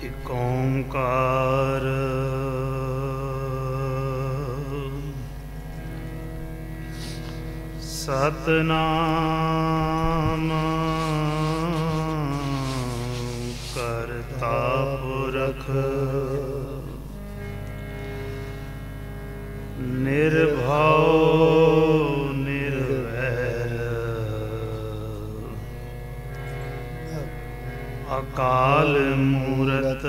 ਇਕ ਓਂਕਾਰ ਸਤਿਨਾਮ ਕਰਤਾ ਪੁਰਖ ਨਿਰਭਉ ਨਿਰਵੈਰ ਅਕਾਲ ਮੂਰਤ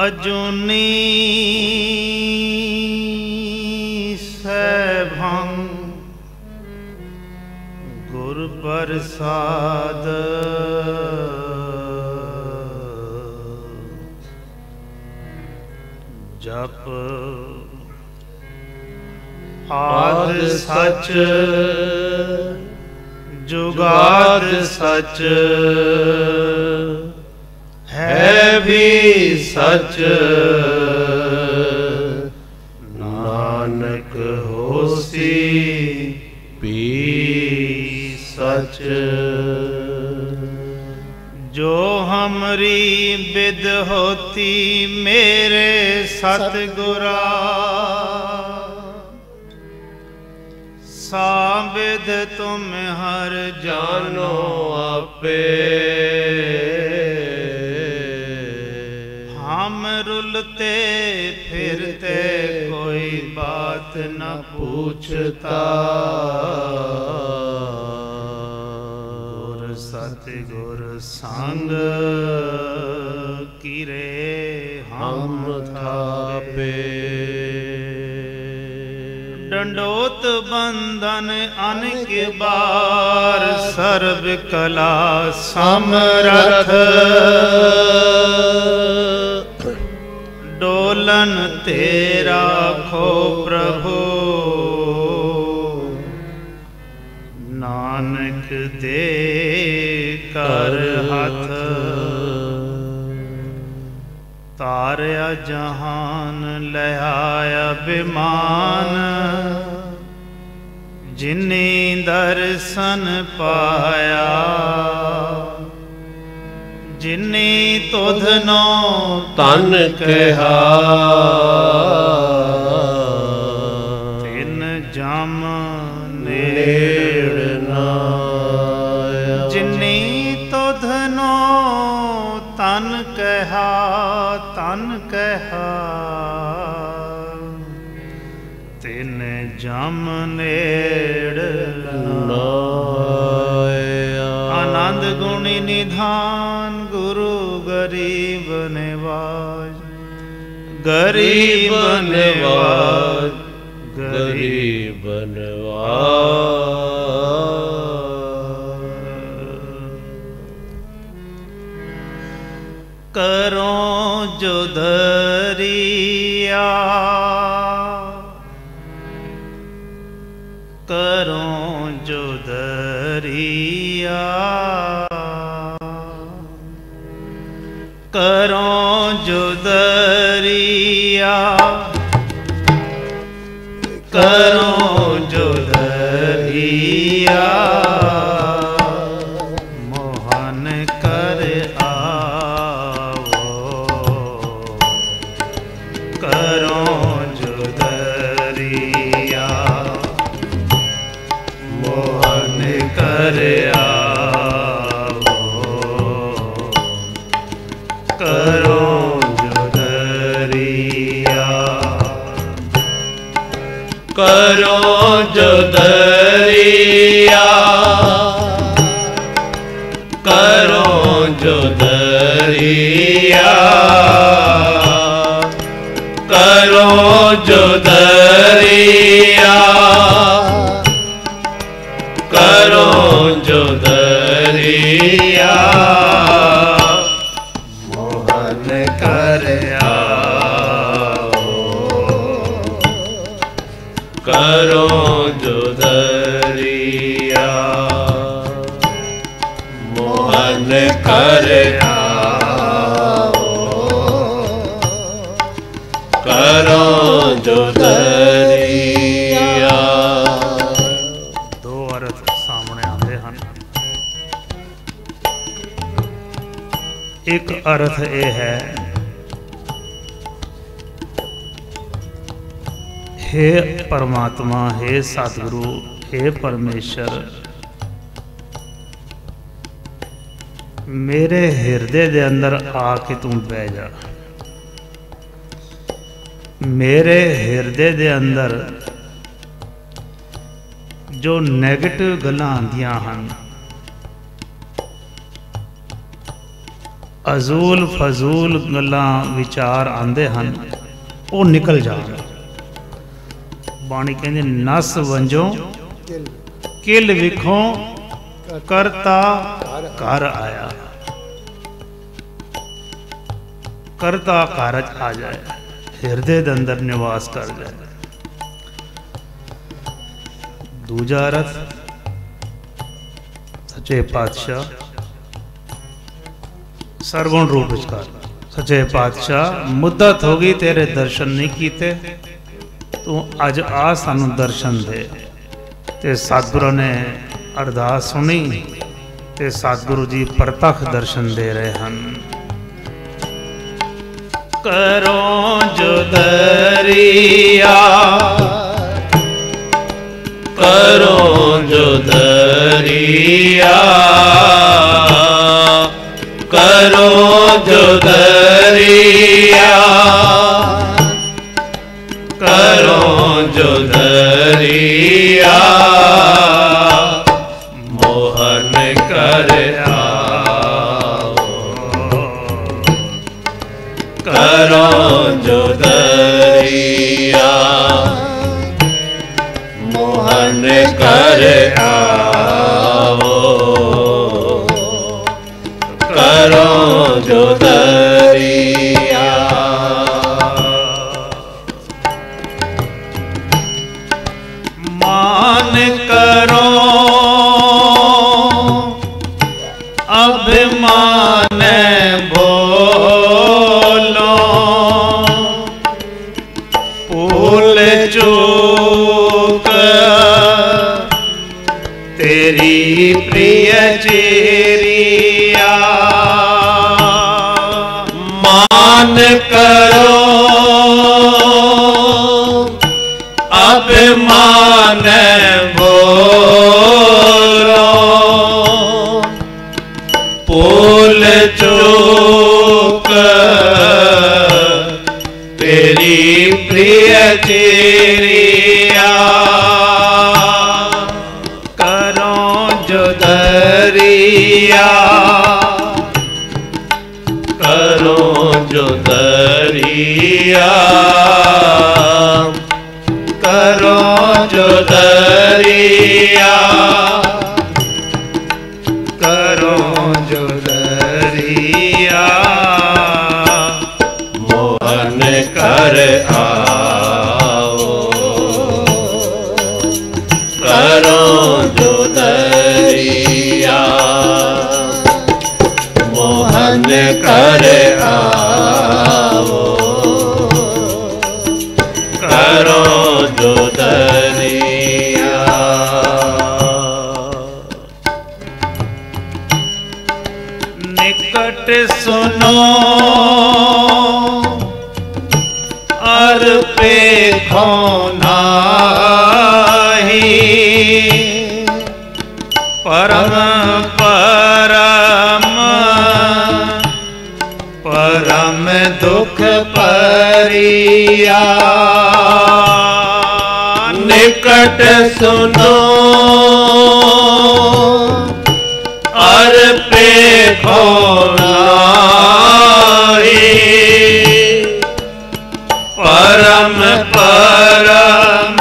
ਅਜੂਨੀ ਸੈਭੰ ਗੁਰ ਪ੍ਰਸਾਦ ਜਪ ਆਦ ਸਚ ਜੁਗਾਦ ਸਚ ਹੈ ਵੀ ਸਚ ਨਾਨਕ ਹੋਸੀ ਵੀ ਸਚ ਜੋ ਹਮਰੀ ਬਿਦ ਹੋਤੀ ਮੇਰੇ ਸਤਿਗੁਰਾ ਸਾਬਿਦ ਤੁਮ ਹਰ ਜਾਨੋ ਆਪੇ ਹਮ ਰੁਲਤੇ ਫਿਰਤੇ ਕੋਈ ਬਾਤ ਨ ਪੁੱਛਤਾ ਗੁਰ ਸਤਿਗੁਰ ਸੰਗ ਕੀਰੇ ਹਮ ਥਾਪੇ ਡੰਡੋਤ ਬੰਧਨ ਅਨੇਕ ਬਾਰ ਸਰਬ ਕਲਾ ਸਮਰਥ ਡੋਲਨ ਤੇ ਰਾਖੋ ਪ੍ਰਭੂ ਨਾਨਕ ਦੇ ਕਰ ਹੱਥ ਤਾਰਿਆ ਜਹਾਨ ਲਿਆਇਆ ਬਿਮਾਨ ਜਿਨੀ ਦਰਸ਼ਨ ਪਾਇਆ ਜਿਨੀ ਤੁਧਨੋ ਤਨ ਕਿਹਾ ਤਿਨ ਜਮ ਨੇੜ ਨਾ ਜਿਨੀ ਤੁਧਨੋ ਤਨ ਕਿਹਾ ਤਨ ਕਿਹਾ ਤਿਨ ਜਮ ਨੇੜ ਨਾ ਆਨੰਦ ਗੁਣੀ ਨਿਧਾਨ ਗੁਰੂ ਗਰੀਬ ਨਿਵਾਜ ਗਰੀਬ ਨਿਵਾਜ ਗਰੀਬ ਨਿਵਾਜ ਕਰੋ ਜੋ ਦਰਿਆ ਕਰੋ ਜੋ ਦਰਿਆ ਕਰੋ ਜੋ ਦਰਿਆ ਕਰੋ ਜੋ ਦਰਿਆ ਮੋਹਨ ਕਰ ਆਵੋ ਕਰੋ ਜੋ ਦਰਿਆ ਮੋਹਨ ਕਰ ਆਵੋ ਕਰੋ ਜੋ ਦਰਿਆ ਕਰੋ ਜੋ ਦਰਿਆ ਕਰੋ ਜੋ ਦਰਿਆ ਕਰੋ ਜੋ ਦਰਿਆ ਕਰੋ ਜੋ ਦਰਿਆ ਮੋਹਨ ਕਰ ਆਵੋ ਕਰੋ ਜੋ ਦਰਿਆ ਮੋਹਨ ਕਰ ਆਵੋ ਕਰੋ ਜੋ ਦਰਿਆ। ਦੋ ਅਰਥ ਸਾਹਮਣੇ ਆਉਂਦੇ ਹਨ। एक अर्थ ये है, हे परमात्मा, हे सतगुरु, हे परमेश्वर, मेरे हृदय के अंदर आके तू बह जा। मेरे हृदय के अंदर जो नैगेटिव गल्लां आंदियां हन, अजूल फजूल गल्लां विचार आंदे हन, वो निकल जान। बाणी कहंदी नस वंजो किल विखों करता घर आया। करता कारज आ जाए, हृदय के अंदर निवास कर जाए। दूजा अर्थ, सच्चे पातशाह सरगुण रूप विचकार, सच्चे पातशाह मुद्दत हो गई तेरे दर्शन नहीं कीते, तू अज आ सानू दर्शन दे। ते सतगुरु ने अरदास सुनी ते सतगुरु जी प्रतख दर्शन दे रहे हैं। करो जो दरिया, करो जो दरिया, करो जो दरिया, करो जो दरिया, मोहन कर आओ। करो जो दरिया, मोहन कर आओ। करो जो दरिया, मान करो अभिमान बोलो, भूल चूक तेरी प्रिय चेरिया। मान करो अभिमान बोलो, भूल चूक तेरी प्रिय चेरिया। करो जो दरिया, करो जो दरिया, करो जो दरिया, करो जो दरिया, मोहन कर आओ। करो जो दरिया, मोहन कर आओ। करो जो दरिया, निकट सुनो अर पेखो नाही, परम परम परम दुख परिया। निकट सुनो और पेखो नाही, परम परम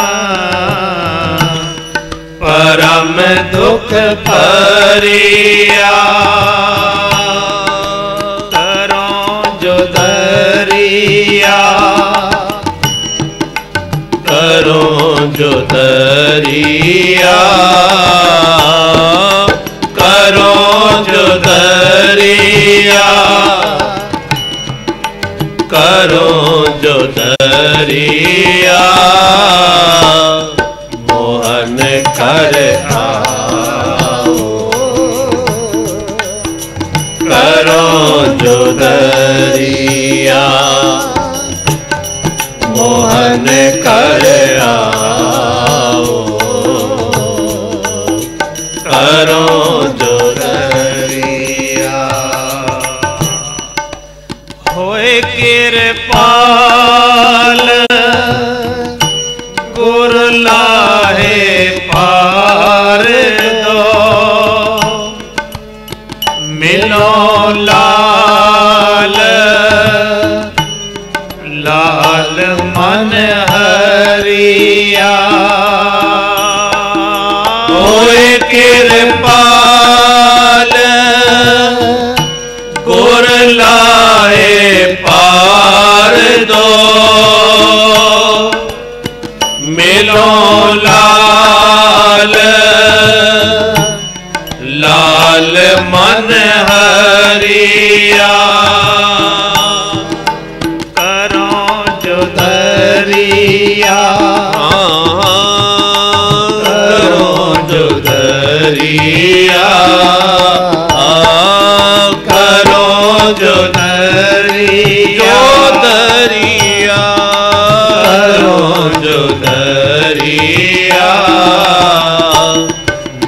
परम दुख परिया। करो जो दरिया, करो जो दरिया, करो जो दरिया, करो जो दरिया, मोहन कर आओ। करो जो दरिया मोहन कर आओ करो जो दरिया होए कृपाल गुर लाहे पार दो मिलो लाल लाल मन हरिया होए कृपाल गुर लाए पार दो मिलो लाल लाल मन हरिया करो जो दरिया करो जो दरिया करो जो दरिया करो जो दरिया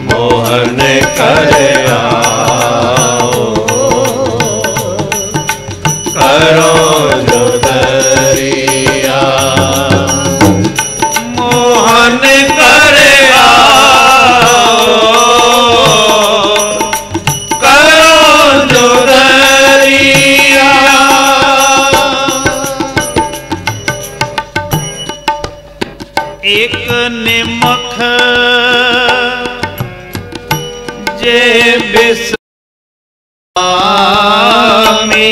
मोहन कर आओ करो जो दरिया मोहन कर आओ करो जो दरिया एक निमख जे बिस्वामी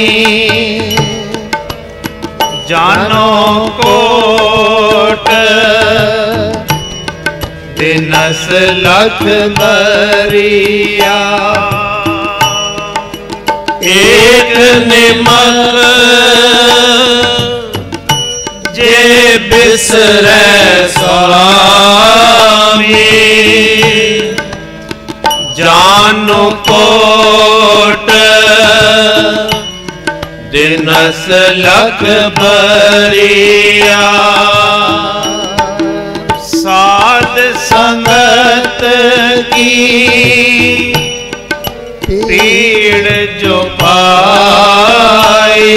जानो कोट दिनस लख दरिया एक निमक जे बिसरे स्वामी जानु कोट दिनस लख बरिया साध संगत की पीड़ जो पाई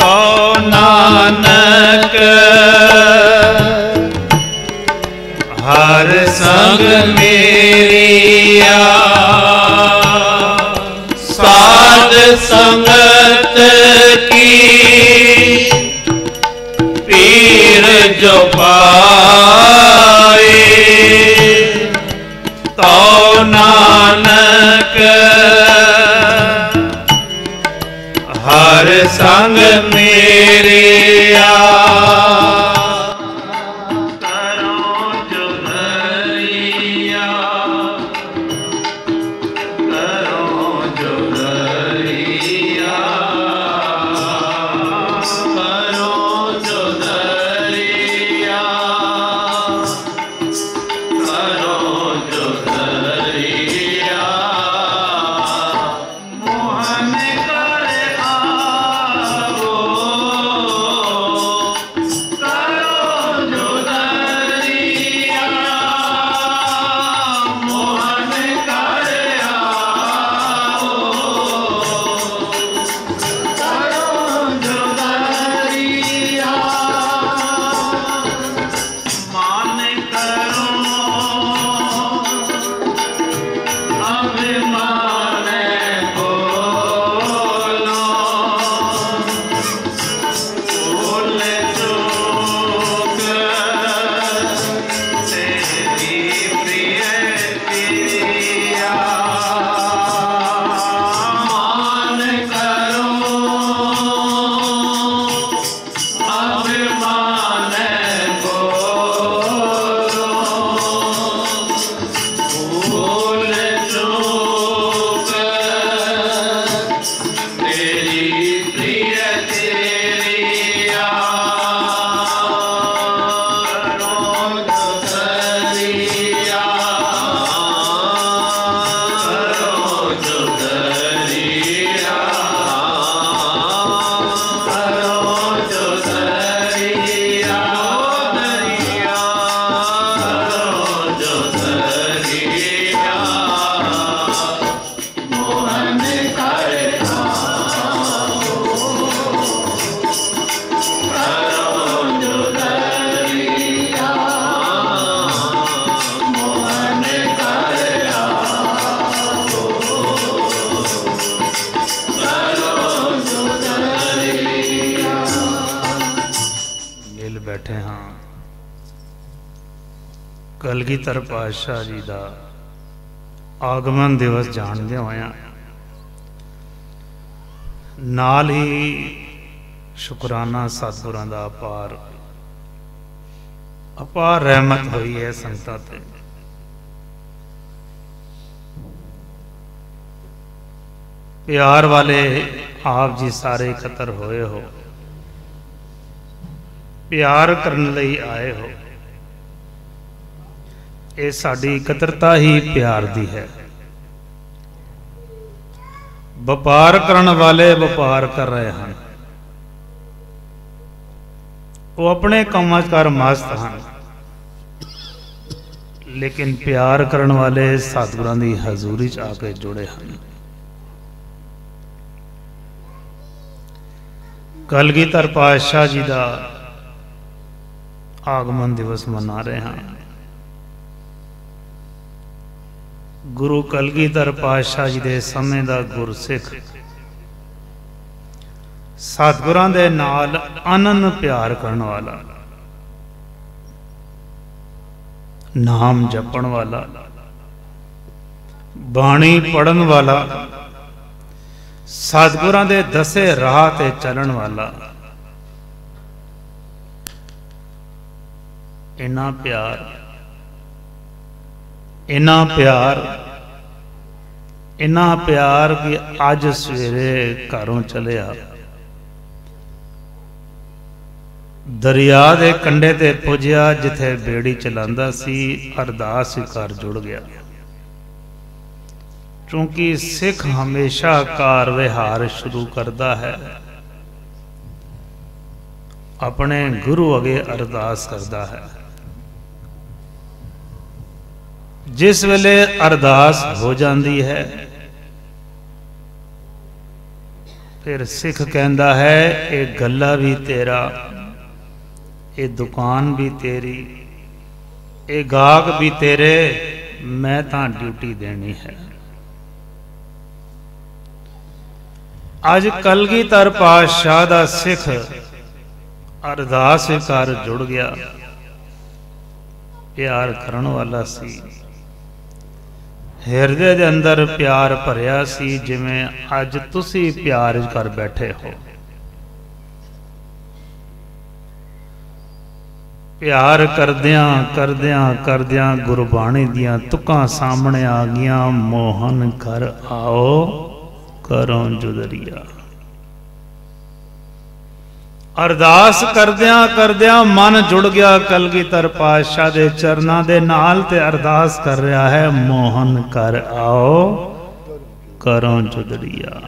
तो नानक हर संग मेरिया साध संगत की पीर जो पाए तो नानक हर संग मेरिया मोहन कर आओ ਕਲਗੀਧਰ ਪਾਤਸ਼ਾਹ ਜੀ ਦਾ ਆਗਮਨ ਦਿਵਸ ਜਾਣਦੇ ਹੋਇਆ ਨਾਲ ਹੀ ਸ਼ੁਕਰਾਨਾ ਸਤਿਗੁਰਾਂ ਦਾ ਅਪਾਰ ਰਹਿਮਤ ਹੋਈ ਹੈ ਸੰਗਤਾਂ ਤੇ। ਪਿਆਰ ਵਾਲੇ ਆਪ ਜੀ ਸਾਰੇ ਇਕੱਤਰ ਹੋਏ ਹੋ, ਪਿਆਰ ਕਰਨ ਲਈ ਆਏ ਹੋ। ਇਹ ਸਾਡੀ ਇਕੱਤਰਤਾ ਹੀ ਪਿਆਰ ਦੀ ਹੈ। ਵਪਾਰ ਕਰਨ ਵਾਲੇ ਵਪਾਰ ਕਰ ਰਹੇ ਹਨ, ਉਹ ਆਪਣੇ ਕੰਮਾਂ 'ਚ ਕਰ ਮਸਤ ਹਨ, ਲੇਕਿਨ ਪਿਆਰ ਕਰਨ ਵਾਲੇ ਸਤਿਗੁਰਾਂ ਦੀ ਹਜ਼ੂਰੀ 'ਚ ਆ ਕੇ ਜੁੜੇ ਹਨ। ਕਲਗੀਧਰ ਪਾਤਸ਼ਾਹ ਜੀ ਦਾ ਆਗਮਨ ਦਿਵਸ ਮਨਾ ਰਹੇ ਹਾਂ। ਗੁਰੂ ਕਲਗੀਧਰ ਪਾਤਸ਼ਾਹ ਜੀ ਦੇ ਸਮੇਂ ਦਾ ਗੁਰਸਿੱਖ ਸਤਿਗੁਰਾਂ ਦੇ ਨਾਲ ਅਨੰਨ ਪਿਆਰ ਕਰਨ ਵਾਲਾ, ਨਾਮ ਜਪਣ ਵਾਲਾ, ਬਾਣੀ ਪੜਨ ਵਾਲਾ, ਸਤਿਗੁਰਾਂ ਦੇ ਦੱਸੇ ਰਾਹ ਤੇ ਚੱਲਣ ਵਾਲਾ, ਇੰਨਾ ਪਿਆਰ ਕਿ ਅੱਜ ਸਵੇਰੇ ਘਰੋਂ ਚਲਿਆ, ਦਰਿਆ ਦੇ ਕੰਢੇ ਤੇ ਪੁੱਜਿਆ ਜਿੱਥੇ ਬੇੜੀ ਚਲਾਉਂਦਾ ਸੀ, ਅਰਦਾਸ ਕਰ ਜੁੜ ਗਿਆ। ਕਿਉਂਕਿ ਸਿੱਖ ਹਮੇਸ਼ਾ ਕਾਰ ਵਿਹਾਰ ਸ਼ੁਰੂ ਕਰਦਾ ਹੈ, ਆਪਣੇ ਗੁਰੂ ਅੱਗੇ ਅਰਦਾਸ ਕਰਦਾ ਹੈ। ਜਿਸ ਵੇਲੇ ਅਰਦਾਸ ਹੋ ਜਾਂਦੀ ਹੈ ਫਿਰ ਸਿੱਖ ਕਹਿੰਦਾ ਹੈ ਇਹ ਗੱਲਾ ਵੀ ਤੇਰਾ, ਇਹ ਦੁਕਾਨ ਵੀ ਤੇਰੀ, ਇਹ ਗਾਹਕ ਵੀ ਤੇਰੇ, ਮੈਂ ਤਾਂ ਡਿਊਟੀ ਦੇਣੀ ਹੈ। ਅੱਜ ਕਲਗੀਧਰ ਪਾਤਸ਼ਾਹ ਦਾ ਸਿੱਖ ਅਰਦਾਸ ਕਰ ਜੁੜ ਗਿਆ, ਪਿਆਰ ਕਰਨ ਵਾਲਾ ਸੀ, ਹਿਰਦੇ ਦੇ ਅੰਦਰ ਪਿਆਰ ਭਰਿਆ ਸੀ, ਜਿਵੇਂ ਅੱਜ ਤੁਸੀਂ ਪਿਆਰ ਕਰ ਬੈਠੇ ਹੋ। ਪਿਆਰ ਕਰਦਿਆਂ ਗੁਰਬਾਣੀ ਦੀਆਂ ਤੁਕਾਂ ਸਾਹਮਣੇ ਆ ਗਈਆਂ, ਮੋਹਨ ਕਰ ਆਓ ਕਰੋ ਜੁਦਰੀਆ। ਅਰਦਾਸ ਕਰਦਿਆਂ ਮਨ ਜੁੜ ਗਿਆ ਕਲਗੀਧਰ ਪਾਤਸ਼ਾਹ ਦੇ ਚਰਨਾਂ ਦੇ ਨਾਲ ਤੇ ਅਰਦਾਸ ਕਰ ਰਿਹਾ ਹੈ, ਮੋਹਨ ਕਰ ਆਓ ਕਰੋ ਜੁਦਰੀਆ।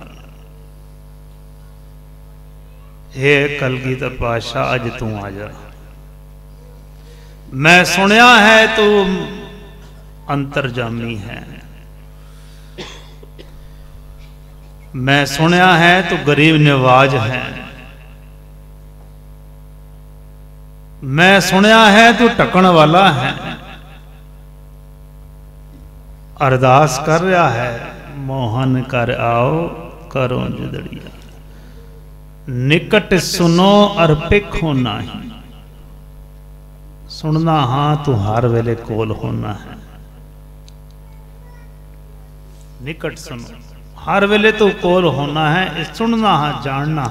हे ਕਲਗੀਧਰ ਪਾਤਸ਼ਾਹ ਅੱਜ ਤੂੰ ਆ ਜਾ। मैं सुनिया है तू अंतर्जामी है, मैं सुनिया है तू गरीब निवाज है, मैं सुनिया है तू टकन वाला है। अरदास कर रहा है, मोहन कर आओ करो जुदड़िया। निकट सुनो अर पिखो नाही, सुनना हाँ तू हर वेले कोल होना है। निकट सुनो, हर वेले तू कोल होना है, सुनना हाँ जानना।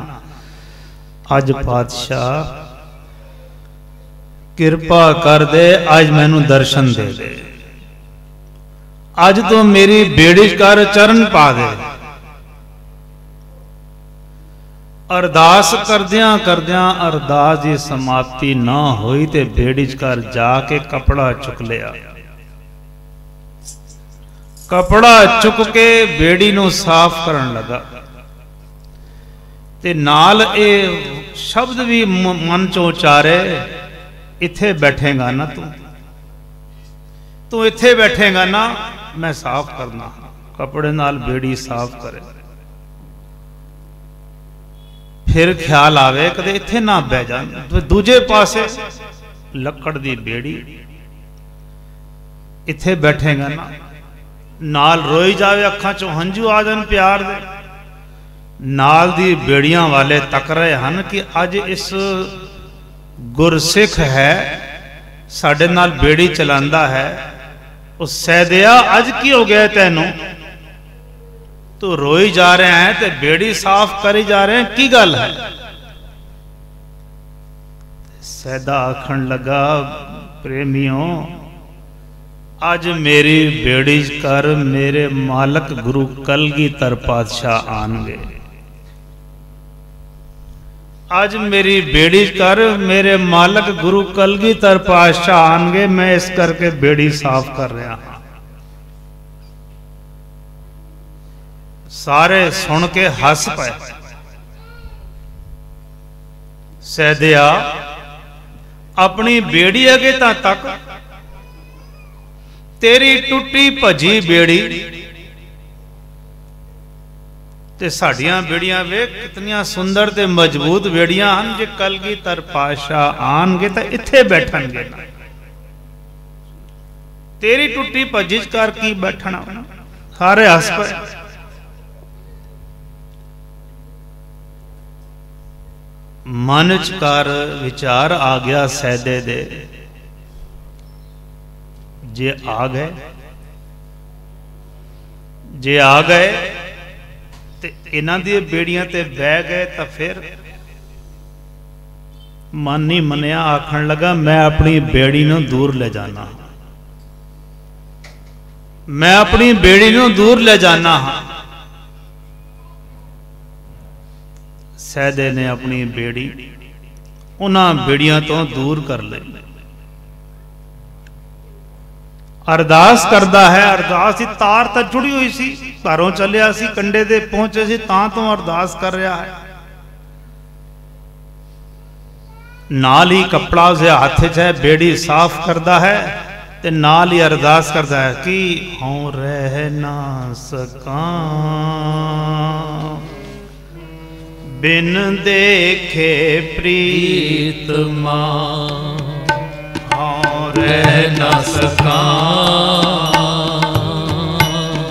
अज पातशाह किरपा कर दे, अज मैनू दर्शन दे दे, अज तो मेरी बेड़ी कर चरण पा दे। अरदास करदियां अरदास की समाप्ति ना हुई ते बेड़ी कर जाके कपड़ा चुक लिया। कपड़ा चुक के बेड़ी नू साफ करन लगा ते नाल ए शब्द भी मन चों उचारे, इत्थे बैठेगा ना तू इत्थे बैठेगा ना, मैं साफ करना। कपड़े नाल बेड़ी साफ करे। फिर ख्याल आवे कदे इत्थे ना बह जान, दूजे पासे लकड़ दी बेड़ी, इत्थे बैठेगा ना। नाल रोई जावे, अखां चों हंझू आ जान प्यार दे। नाल दी बेड़ियां वाले तक रहे हन कि अज इस गुरसिख है साडे नाल बेड़ी चलांदा है, उस सैदिया अज की हो गया तेनू, तू रोई जा रहे हैं ते बेड़ी साफ करी जा रहे हैं, की गल है? सैदा आखन लगा, प्रेमियों अज मेरी बेड़ी कर मेरे मालक गुरु कलगीधर पातशाह आनगे। आज मेरी बेड़ी कर मेरे मालक गुरु कलगीधर पातशाह आनगे, मैं इस करके बेड़ी साफ कर रहा हाँ। सारे सुन के हस पे। सैदिया अपनी बेड़ी अगे तक तेरी टुटी भजी बेड़ी ते साड़ियां बेड़ियां वे कितनियां सुंदर ते मजबूत बेड़ियां हैं, जे कलगीधर पातशाह आनगे तो इत्थे बैठणगे। तेरी टुटी भजी कर की बैठना? सारे हस पे। मन च कर विचार आ गया सैदे दे, जे आ गए ते इन्हां दी बेड़ियां ते बह गए तो फिर मन नहीं मनिया, आखन लगा मैं अपनी बेड़ी नूं दूर ले जाना, मैं अपनी बेड़ी नूं दूर ले जाना हाँ। सैदे ने अपनी बेड़ी उन्हां बेड़ियां तो दूर कर ली। अरदास करता है, अरदास की तार तो जुड़ी हुई सी, घरों चलिया सी, कंडे दे पहुंचे सी, तां तो अरदास कर रहा है। नाल ही कपड़ा उसे हाथ च है, बेड़ी साफ करता है ते नाल ही अरदास करता है कि हूं रह ना सका बिन देखे प्रीतमा, रह न सका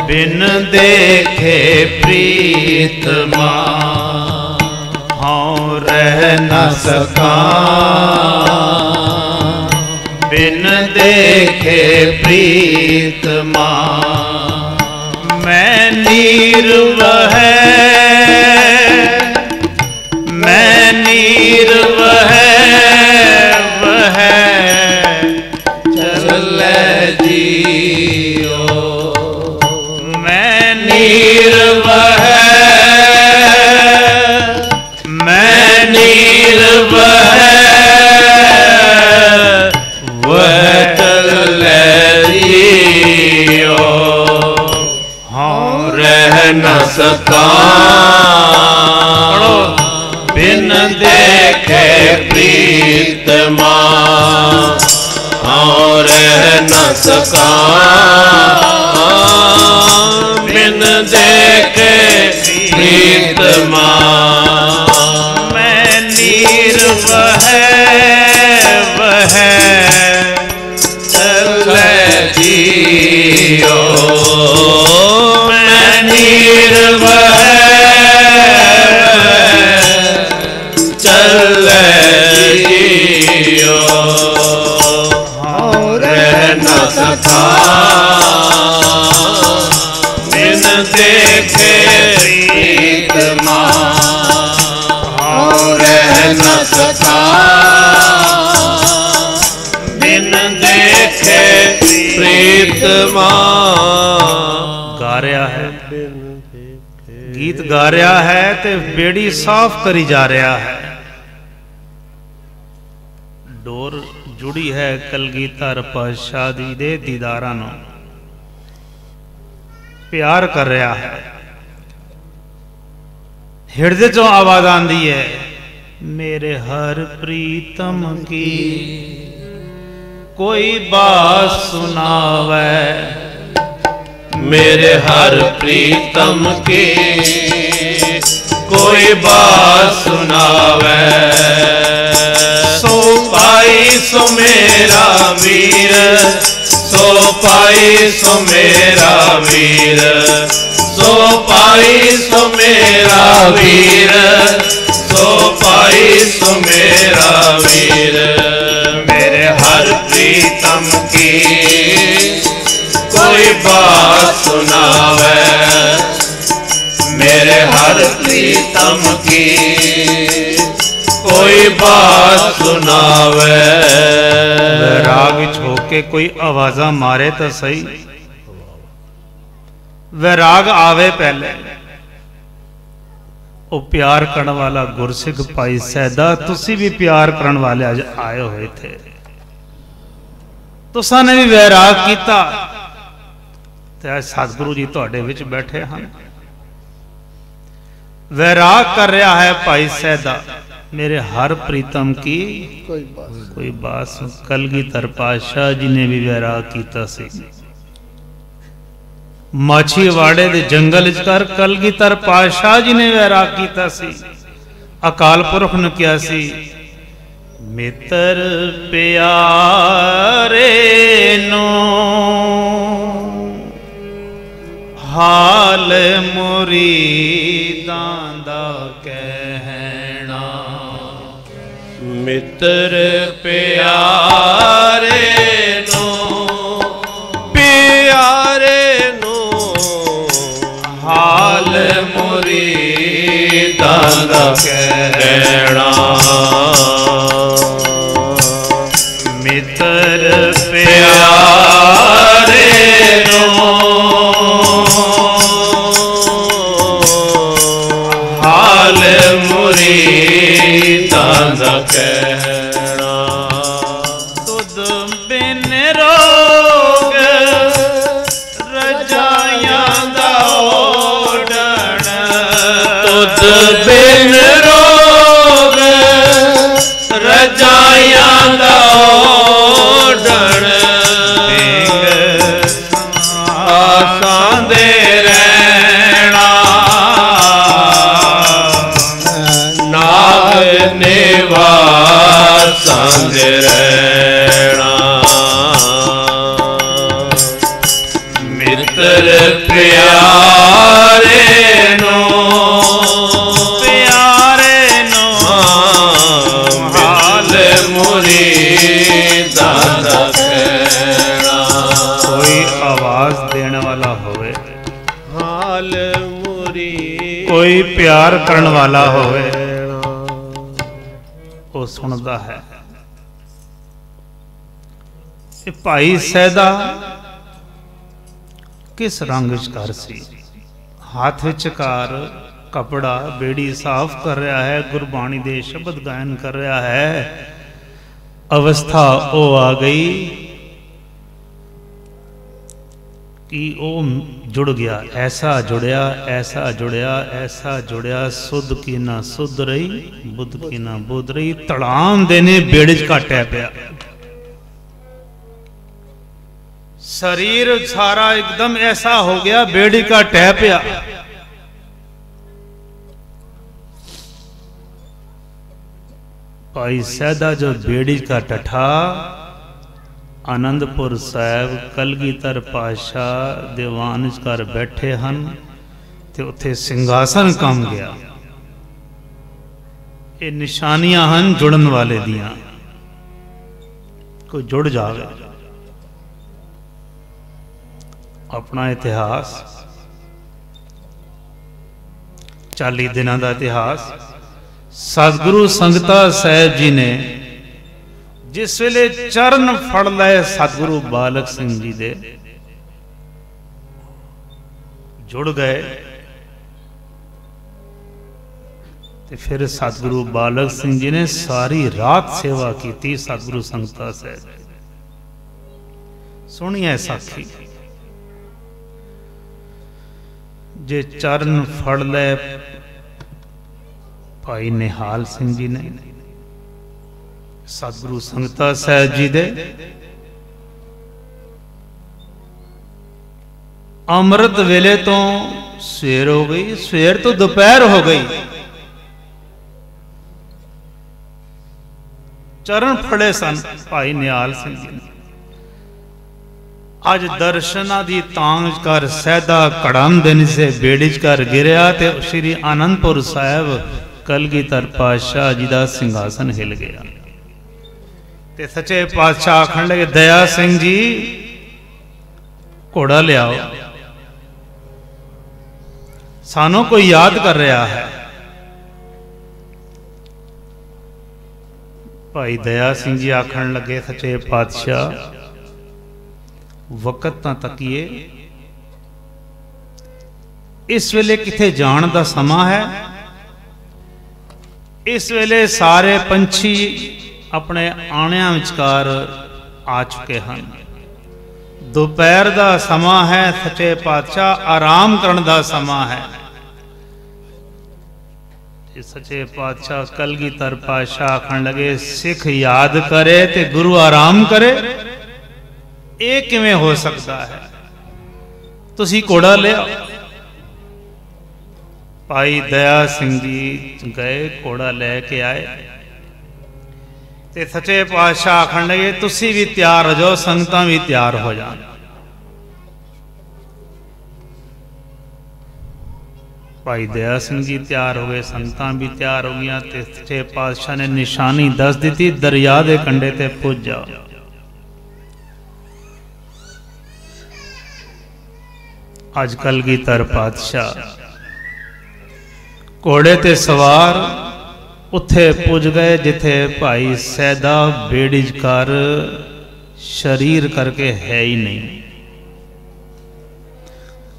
बिन देखे प्रीतमा, हाँ रह न सका बिन देखे प्रीतमा। मैं नीरवह मैं नीरवह वह मैं नीरवह वह चले जियो, हाँ रह न सका बिन देखे प्रीतमा, हाँ रह न सका बिन देखे प्रीतमा। मैं नीरवह वह चले जियो, मैं नीरवह चले जियो, रह न सका बिन देखे प्रीतमा, रह न सका बिन देखे प्रीतमा। गा रहा है, गीत गा रहा है ते बेड़ी साफ करी जा रहा है। डोर जुड़ी है कलगीधर पातशाह दी दे दीदारां नूं, प्यार कर रहा है। हिरदे चों आवाज आंदी है, मेरे हर प्रीतम की कोई बात सुनावे, मेरे हर प्रीतम की कोई बात सुनावे। सो पाई सो मेरा वीर, सो पाई सो मेरा वीर, सो पाई सो मेरा वीर, सो पाई सो मेरा वीर। मेरे हर प्रीतम कोई बात सुनावे मेरे हर प्रीतम की, कोई बात सुनावे। वैराग छोके कोई आवाजा मारे तो सही, वैराग आवे पहले। वो प्यार करने वाला गुरसिख भाई सैदा, तुसी भी प्यार करने वाले आज आए हुए थे, तुसा ने भी वैराग किया ते आज सतगुरु जी तुहाडे विच बैठे हैं। वैराग कर रहा है भाई सैदा, मेरे हर प्रीतम की कोई बात। कलगीधर पातशाह जी ने भी वैराग किया सी। माछीवाड़े दे जंगल च कर कलगीधर पातशाह जी ने वैराग किया सी। अकाल पुरख ने क्या सी, मित्र प्यारे नो हाल मुरीदां दा कहना। मित्र प्यारे नो, प्यारे नो हाल मुरीदां दा कहना। मित्र प्यारे नो हाल मुरीदां दा कहना। तुद बिन रोग रजाइयां दा ओढ़ण, तुद बिन रोग रजाइयां दा ओढ़ण। आसां दे रहना नाग निवासां दे रहना। मित्र प्यारे नो, प्यारे नो हाल मुरीदां दा कहना। कोई आवाज देने वाला होवे, हाल मुरी कोई प्यार करने वाला होवे, वो सुनता है। ये भाई सैदा किस रंग च कर सी, हाथ विच कार कपड़ा बेड़ी साफ कर रहा है, गुरबाणी दे शब्द गायन कर रहा है। अवस्था वो आ गई कि वो जुड़ गया, ऐसा जुड़िया, ऐसा जुड़िया, ऐसा जुड़िया, सुध की ना सुध रही, बुद्ध की ना बुद्ध रही। तड़ाम देने बेड़े च काटिया पिया, शरीर सारा एकदम ऐसा हो गया बेड़ी का टह पिया। भाई सैदा जो बेड़ी का टठा आनंदपुर साहब कलगीधर पातशाह दीवान कर बैठे हैं ते उत्थे सिंघासन कम गया। ये निशानियां हैं जुड़न वाले दियां, कोई जुड़ जावे। अपना इतिहास 40 दिनों का इतिहास सतगुरु संगता साहब जी ने जिस वेले चरण फड़ लाए सतगुरु बालक सिंह जी दे, जुड़ गए। ते फिर सतगुरु बालक सिंह जी ने सारी रात सेवा की सतगुरु संगता साहब। सुनिए साखी, जे चरण फड़ ले भाई निहाल सिंह जी ने सतगुरु संगता साहब जी दे, अमृत वेले तो सवेर हो गई, सवेर तो दोपहर हो गई, चरण फड़े सन भाई निहाल सिंह जी ने। अज दर्शना दी तांग कर सैदा कड़म दिन से बेड़िज कर गिरया ते श्री आनंदपुर साहब कलगीधर पातशाह जी का सिंघासन हिल गया। ਤੇ ਸੱਚੇ ਪਾਤਸ਼ਾਹ ਆਖਣ ਲੱਗੇ ਦਇਆ ਸਿੰਘ ਜੀ ਘੋੜਾ ਲਿਆਓ, ਸਾਨੂੰ ਕੋਈ ਯਾਦ ਕਰ ਰਿਹਾ ਹੈ। ਭਾਈ ਦਇਆ ਸਿੰਘ ਜੀ ਆਖਣ ਲੱਗੇ ਸੱਚੇ ਪਾਤਸ਼ਾਹ ਵਕਤ ਤਾਂ ਤੱਕੀਏ, ਇਸ ਵੇਲੇ ਕਿਥੇ ਜਾਣ ਦਾ ਸਮਾਂ ਹੈ। ਇਸ ਵੇਲੇ ਸਾਰੇ ਪੰਛੀ ਆਪਣੇ ਆਣਿਆਂ ਵਿਚਕਾਰ ਆ ਚੁੱਕੇ ਹਨ। ਦੁਪਹਿਰ ਦਾ ਸਮਾਂ ਹੈ ਸੱਚੇ ਪਾਤਸ਼ਾਹ, ਆਰਾਮ ਕਰਨ ਦਾ ਸਮਾਂ ਹੈ। ਸੱਚੇ ਪਾਤਸ਼ਾਹ ਕਲਗੀਧਰ ਪਾਤਸ਼ਾਹ ਆਖਣ ਲੱਗੇ ਸਿੱਖ ਯਾਦ ਕਰੇ ਤੇ ਗੁਰੂ ਆਰਾਮ ਕਰੇ, ਇਹ ਕਿਵੇਂ ਹੋ ਸਕਦਾ ਹੈ? ਤੁਸੀਂ ਘੋੜਾ ਲਿਆ। ਭਾਈ ਦਇਆ ਸਿੰਘ ਜੀ ਗਏ, ਘੋੜਾ ਲੈ ਕੇ ਆਏ ਤੇ ਸੱਚੇ ਪਾਤਸ਼ਾਹ ਆਖਣ ਲੱਗੇ ਤੁਸੀਂ ਵੀ ਤਿਆਰ ਹੋ ਜਾਓ, ਸੰਗਤਾਂ ਵੀ ਤਿਆਰ ਹੋ ਜਾਣ। ਭਾਈ ਦਇਆ ਸਿੰਘ ਜੀ ਤਿਆਰ ਹੋ ਗਏ, ਸੰਗਤਾਂ ਵੀ ਤਿਆਰ ਹੋ ਗਈਆਂ ਤੇ ਸੱਚੇ ਪਾਤਸ਼ਾਹ ਨੇ ਨਿਸ਼ਾਨੀ ਦੱਸ ਦਿੱਤੀ, ਦਰਿਆ ਦੇ ਕੰਢੇ ਤੇ ਪੁੱਜ ਜਾਓ। ਅੱਜ ਕਲਗੀਧਰ ਪਾਤਸ਼ਾਹ ਘੋੜੇ ਤੇ ਸਵਾਰ ਉੱਥੇ ਪੁੱਜ ਗਏ ਜਿੱਥੇ ਭਾਈ ਸੈਦਾ ਬੇੜੀਜਕਾਰ ਸ਼ਰੀਰ ਕਰਕੇ ਹੈ ਹੀ ਨਹੀਂ।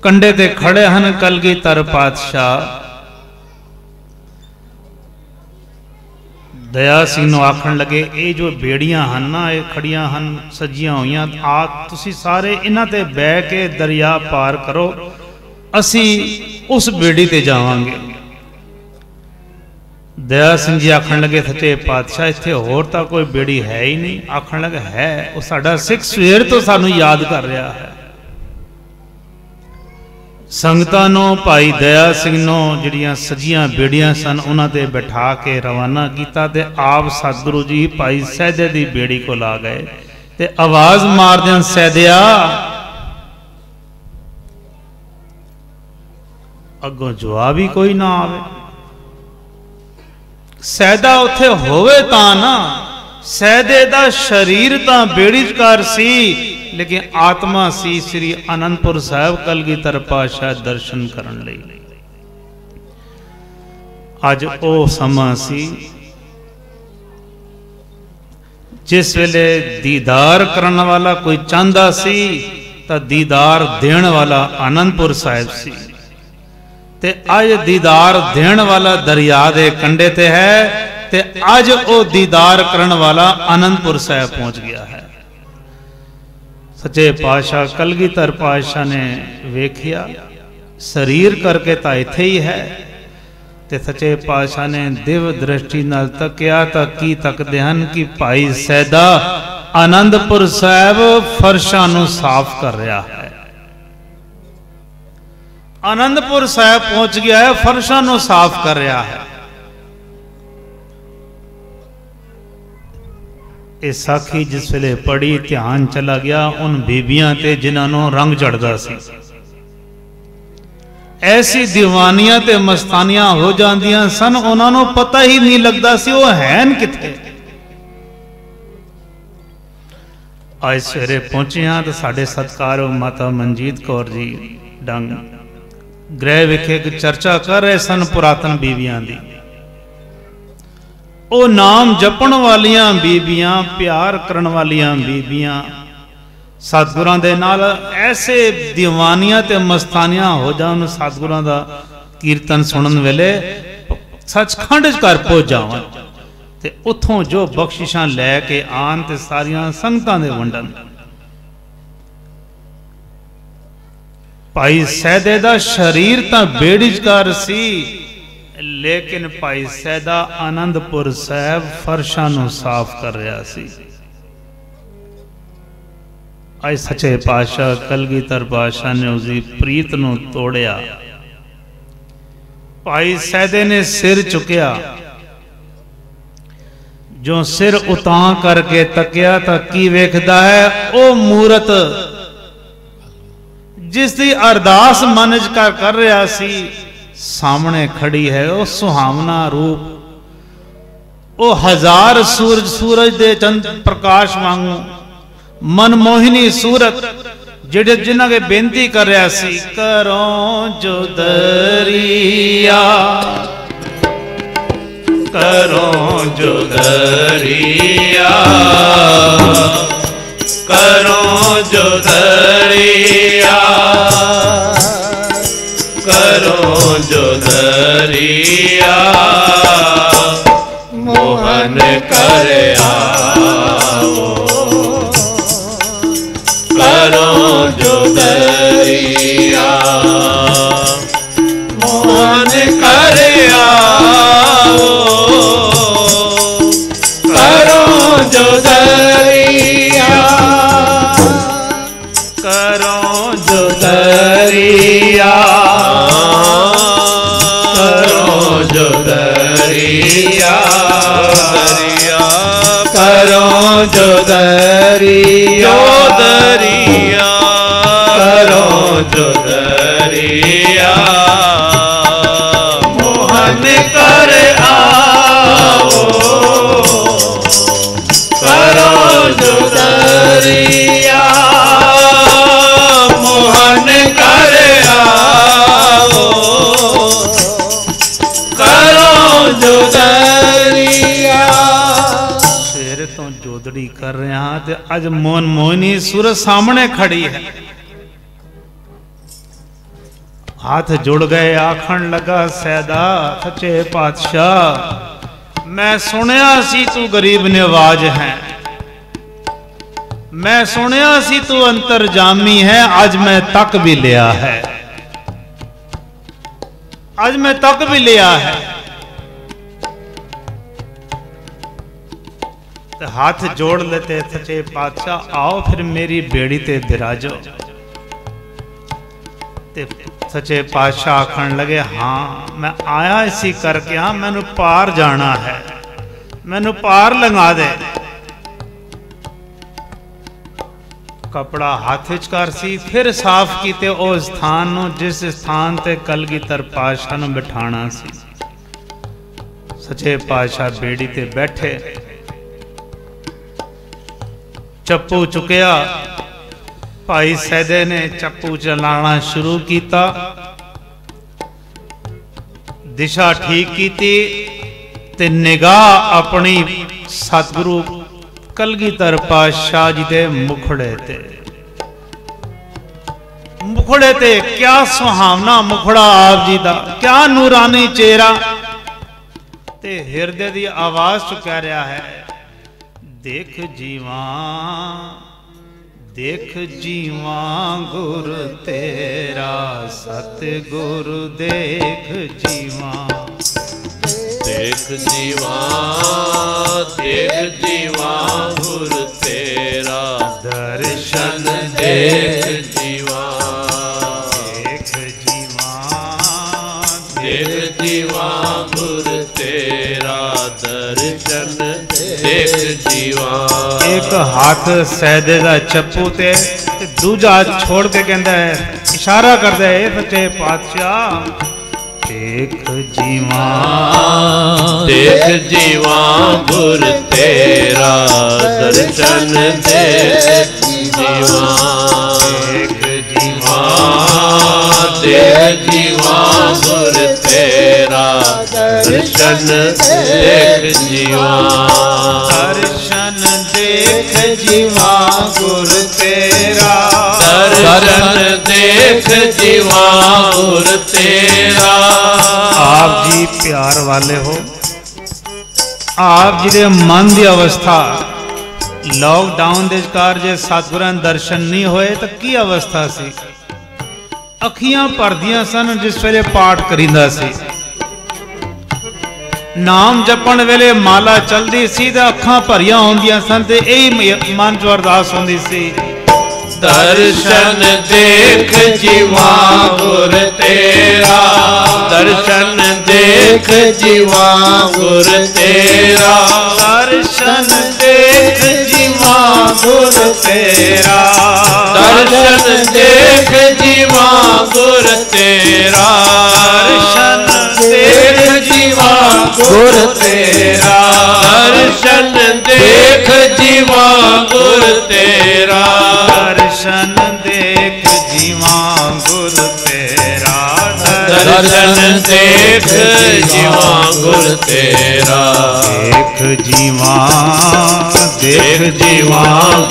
ਕੰਢੇ ਤੇ ਖੜੇ ਹਨ ਕਲਗੀਧਰ ਪਾਤਸ਼ਾਹ। ਦਇਆ ਸਿੰਘ ਨੂੰ ਆਖਣ ਲੱਗੇ ਇਹ ਜੋ ਬੇੜੀਆਂ ਹਨ ਨਾ, ਇਹ ਖੜੀਆਂ ਹਨ ਸਜੀਆਂ ਹੋਈਆਂ, ਆ ਤੁਸੀਂ ਸਾਰੇ ਇਹਨਾਂ ਤੇ ਬਹਿ ਕੇ ਦਰਿਆ ਪਾਰ ਕਰੋ, ਅਸੀਂ ਉਸ ਬੇੜੀ ਤੇ ਜਾਵਾਂਗੇ। ਦਇਆ ਸਿੰਘ ਜੀ ਆਖਣ ਲੱਗੇ ਸੱਚੇ ਪਾਤਸ਼ਾਹ ਇੱਥੇ ਹੋਰ ਤਾਂ ਕੋਈ ਬੇੜੀ ਹੈ ਹੀ ਨਹੀਂ। ਆਖਣ ਲੱਗੇ ਹੈ, ਉਹ ਸਾਡਾ ਸਿੱਖ ਸਵੇਰ ਤੋਂ ਸਾਨੂੰ ਯਾਦ ਕਰ ਰਿਹਾ ਹੈ। ਸੰਗਤਾਂ ਨੂੰ ਭਾਈ ਦਇਆ ਸਿੰਘ ਨੂੰ ਜਿਹੜੀਆਂ ਸਜੀਆਂ ਬੇੜੀਆਂ ਸਨ ਉਹਨਾਂ ਤੇ ਬਿਠਾ ਕੇ ਰਵਾਨਾ ਕੀਤਾ ਤੇ ਆਪ ਸਤਿਗੁਰੂ ਜੀ ਭਾਈ ਸਹਿਦੇ ਦੀ ਬੇੜੀ ਕੋਲ ਆ ਗਏ ਤੇ ਆਵਾਜ਼ ਮਾਰਦਿਆਂ ਸਹਿਦਿਆ, ਅੱਗੋਂ ਜਵਾਬ ਹੀ ਕੋਈ ਨਾ ਆਵੇ। ਸਹਿਦਾ ਉੱਥੇ ਹੋਵੇ ਤਾਂ ਨਾ, ਸਹਿਦੇ ਦਾ ਸ਼ਰੀਰ ਤਾਂ ਬੇੜੀਚਕਾਰ ਸੀ ਲੇਕਿਨ ਆਤਮਾ ਸੀ ਸ੍ਰੀ ਅਨੰਦਪੁਰ ਸਾਹਿਬ ਕਲਗੀਧਰ ਪਾਤਸ਼ਾਹ ਦਰਸ਼ਨ ਕਰਨ ਲਈ। ਅੱਜ ਉਹ ਸਮਾਂ ਸੀ ਜਿਸ ਵੇਲੇ ਦੀਦਾਰ ਕਰਨ ਵਾਲਾ ਕੋਈ ਚਾਹੁੰਦਾ ਸੀ ਤਾਂ ਦੀਦਾਰ ਦੇਣ ਵਾਲਾ ਅਨੰਦਪੁਰ ਸਾਹਿਬ ਸੀ, ਤੇ ਅੱਜ ਦੀਦਾਰ ਦੇਣ ਵਾਲਾ ਦਰਿਆ ਦੇ ਕੰਢੇ ਤੇ ਹੈ ਤੇ ਅੱਜ ਉਹ ਦੀਦਾਰ ਕਰਨ ਵਾਲਾ ਅਨੰਦਪੁਰ ਸਾਹਿਬ ਪਹੁੰਚ ਗਿਆ ਹੈ। ਸੱਚੇ ਪਾਤਸ਼ਾਹ ਕਲਗੀਧਰ ਪਾਤਸ਼ਾਹ ਨੇ ਵੇਖਿਆ ਸਰੀਰ ਕਰਕੇ ਤਾਂ ਇੱਥੇ ਹੀ ਹੈ, ਤੇ ਸੱਚੇ ਪਾਤਸ਼ਾਹ ਨੇ ਦਿਵ ਦ੍ਰਿਸ਼ਟੀ ਨਾਲ ਤੱਕਿਆ ਤਾਂ ਕੀ ਤੱਕਦੇ ਹਨ ਕਿ ਭਾਈ ਸੈਦਾ ਆਨੰਦਪੁਰ ਸਾਹਿਬ ਫਰਸ਼ਾਂ ਨੂੰ ਸਾਫ਼ ਕਰ ਰਿਹਾ ਹੈ। ਆਨੰਦਪੁਰ ਸਾਹਿਬ ਪਹੁੰਚ ਗਿਆ ਹੈ, ਫਰਸ਼ਾਂ ਨੂੰ ਸਾਫ਼ ਕਰ ਰਿਹਾ ਹੈ। ਇਹ ਸਾਖੀ ਜਿਸ ਵੇਲੇ ਪੜੀ ਧਿਆਨ ਚਲਾ ਗਿਆ ਉਨ ਬੀਬੀਆਂ ਤੇ ਜਿਨ੍ਹਾਂ ਨੂੰ ਰੰਗ ਚੜਦਾ ਸੀ। ਐਸੀ ਦੀਵਾਨੀਆਂ ਤੇ ਮਸਤਾਨੀਆਂ ਹੋ ਜਾਂਦੀਆਂ ਸਨ, ਉਹਨਾਂ ਨੂੰ ਪਤਾ ਹੀ ਨਹੀਂ ਲੱਗਦਾ ਸੀ ਉਹ ਹੈਨ ਕਿੱਥੇ। ਅੱਜ ਸਵੇਰੇ ਪਹੁੰਚੇ ਹਾਂ ਤਾਂ ਸਾਡੇ ਸਤਿਕਾਰਯੋਗ ਮਾਤਾ ਮਨਜੀਤ ਕੌਰ ਜੀ ਡੰਗ ਗ੍ਰਹਿ ਵਿਖੇ ਇੱਕ ਚਰਚਾ ਕਰ ਰਹੇ ਸਨ ਪੁਰਾਤਨ ਬੀਬੀਆਂ ਦੀ। ਉਹ ਨਾਮ ਜਪਣ ਵਾਲੀਆਂ ਬੀਬੀਆਂ, ਪਿਆਰ ਕਰਨ ਵਾਲੀਆਂ ਬੀਬੀਆਂ ਸਤਿਗੁਰਾਂ ਦੇ ਨਾਲ ਐਸੇ ਦੀਵਾਨੀਆਂ ਤੇ ਮਸਤਾਨੀਆਂ ਹੋ ਜਾਣ, ਸਤਿਗੁਰਾਂ ਦਾ ਕੀਰਤਨ ਸੁਣਨ ਵੇਲੇ ਸੱਚਖੰਡ ਚ ਘਰ ਪਹੁੰਚ ਜਾਵਣ ਤੇ ਉੱਥੋਂ ਜੋ ਬਖਸ਼ਿਸ਼ਾਂ ਲੈ ਕੇ ਆਣ ਤੇ ਸਾਰੀਆਂ ਸੰਗਤਾਂ ਦੇ ਵੰਡਣ। ਭਾਈ ਸੈਦੇ ਦਾ ਸ਼ਰੀਰ ਤਾਂ ਬੇੜੀਚਕਾਰ ਸੀ, ਲੇਕਿਨ ਭਾਈ ਸੈਦਾ ਆਨੰਦਪੁਰ ਸਾਹਿਬ ਫਰਸ਼ਾਂ ਨੂੰ ਸਾਫ਼ ਕਰ ਰਿਹਾ ਸੀ। ਅੱਜ ਸੱਚੇ ਪਾਤਸ਼ਾਹ ਕਲਗੀਧਰ ਪਾਤਸ਼ਾਹ ਨੇ ਉਸਦੀ ਪ੍ਰੀਤ ਨੂੰ ਤੋੜਿਆ। ਭਾਈ ਸੈਦੇ ਨੇ ਸਿਰ ਚੁੱਕਿਆ, ਜੋ ਸਿਰ ਉਤਾਂ ਕਰਕੇ ਤੱਕਿਆ ਤਾਂ ਕੀ ਵੇਖਦਾ ਹੈ? ਉਹ ਮੂਰਤ ਜਿਸ ਦੀ ਅਰਦਾਸ ਮਨ ਚ ਕਰ ਰਿਹਾ ਸੀ ਸਾਹਮਣੇ ਖੜੀ ਹੈ। ਉਹ ਸੁਹਾਵਨਾ ਰੂਪ ओ हजार सूरज दे चंद प्रकाश वांगू मनमोहिनी सूरत जेड़े जिन्हां के बेनती कर रहा सी, करो जो दरिया, करो जो दरिया, करो जो दरिया, करो जो दरिया, मोहन कर आओ, करो जो दरिया, मोहन कर आओ, करो जो दरिया, करो जो दरिया, करो जो दरिया, करो जो दरिया, दरिया, करो जो दरिया, मोहन कर आओ, करो जो दरिया, मोहन कर आओ, करो जो दरिया। शेर तो जोदड़ी कर रहे हाँ ते अज मोहन मोहिनी सूरत सामने खड़ी है। हाथ जुड़ गए आखन लगा सैदा सच्चे पातशाह, मैं सुनिया सी तू गरीब निवाज है, मैं सुनिया सी तू अंतरजामी है, आज मैं तक भी लिया है, आज मैं तक भी लिया है। हाथ जोड़ लेते सच्चे पातशाह, आओ फिर मेरी बेड़ी ते बिराजो। ते सच्चे पातशाह आखन लगे, हाँ मैं आया इसी करके, हाँ मैनू पार जाना है, मैनू पार लंघा दे। कपड़ा हाथ विच कर सी फिर साफ कीते ओ स्थान नू जिस स्थान ते कलगीधर पातशाह नू बिठाना सी। सच्चे पातशाह बेड़ी ते बैठे, चप्पू चुकया, भाई सैदे ने चप्पू चलाना शुरू किया, दिशा ठीक की ते निगाह अपनी सतगुरु कलगीधर पातशाह जी दे मुखड़े ते, मुखड़े ते क्या सुहावना मुखड़ा आप जी दा, क्या नूरानी चेहरा ते हिरदे दी आवाज चुका रहा है, देख जीवा, देख जीवा गुर तेरा सतगुरु, देख जीवा, देख जीवा, देख जीवा गुर तेरा दर्शन देख जीवा, देख जीवा, देख जीवा गुर तेरा दर्शन देख जीवा। एक हाथ सैदे दा चप्पू ते दूजा हाथ छोड़ के कहता है, इशारा करता है, सच्चे पातशाह देख जीवा, देख जीवा गुर तेरा दर्शन देख जीवा, देख जीवा, देख जीवा गुर तेरा दर्शन देख जीवा, दर्शन देख जीवा गुर तेरा, दर्शन देख जीवा गुर तेरा। आप जी प्यार वाले हो, आप जी दे मन की अवस्था लॉकडाउन दे कार जे सतगुरां दर्शन नहीं होए तो की अवस्था सी, अखियां भरदियां सन जिस वेले पाठ करींदा सी, नाम जपण वेले माला चलदी सी ते अखां भरियां होंदियां सन ते यही मन च अरदास होंदी सी, दर्शन देख जीवा गुर तेरा, दर्शन देख जीवा गुर तेरा, दर्शन देख जीवा गुर तेरा, दर्शन देख जीवा गुर तेरा, दर्शन देख जीवा गुर तेरा, दर्शन देख जीवा गुर तेरा। देख जीवा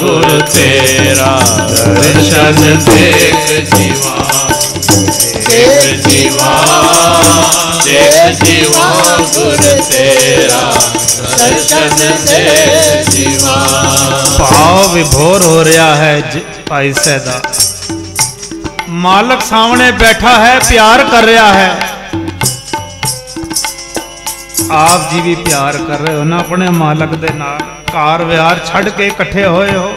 गुर तेरा। दर्शन देख जीवा गुर तेरा। दर्शन देख जीवा। भाव विभोर हो रहा है भाई सैदा। मालक सामने बैठा है, प्यार कर रहा है। आप जी भी प्यार कर रहे हो ना अपने मालक दे नाल। कार विहार छड़ के इकट्ठे होए हो।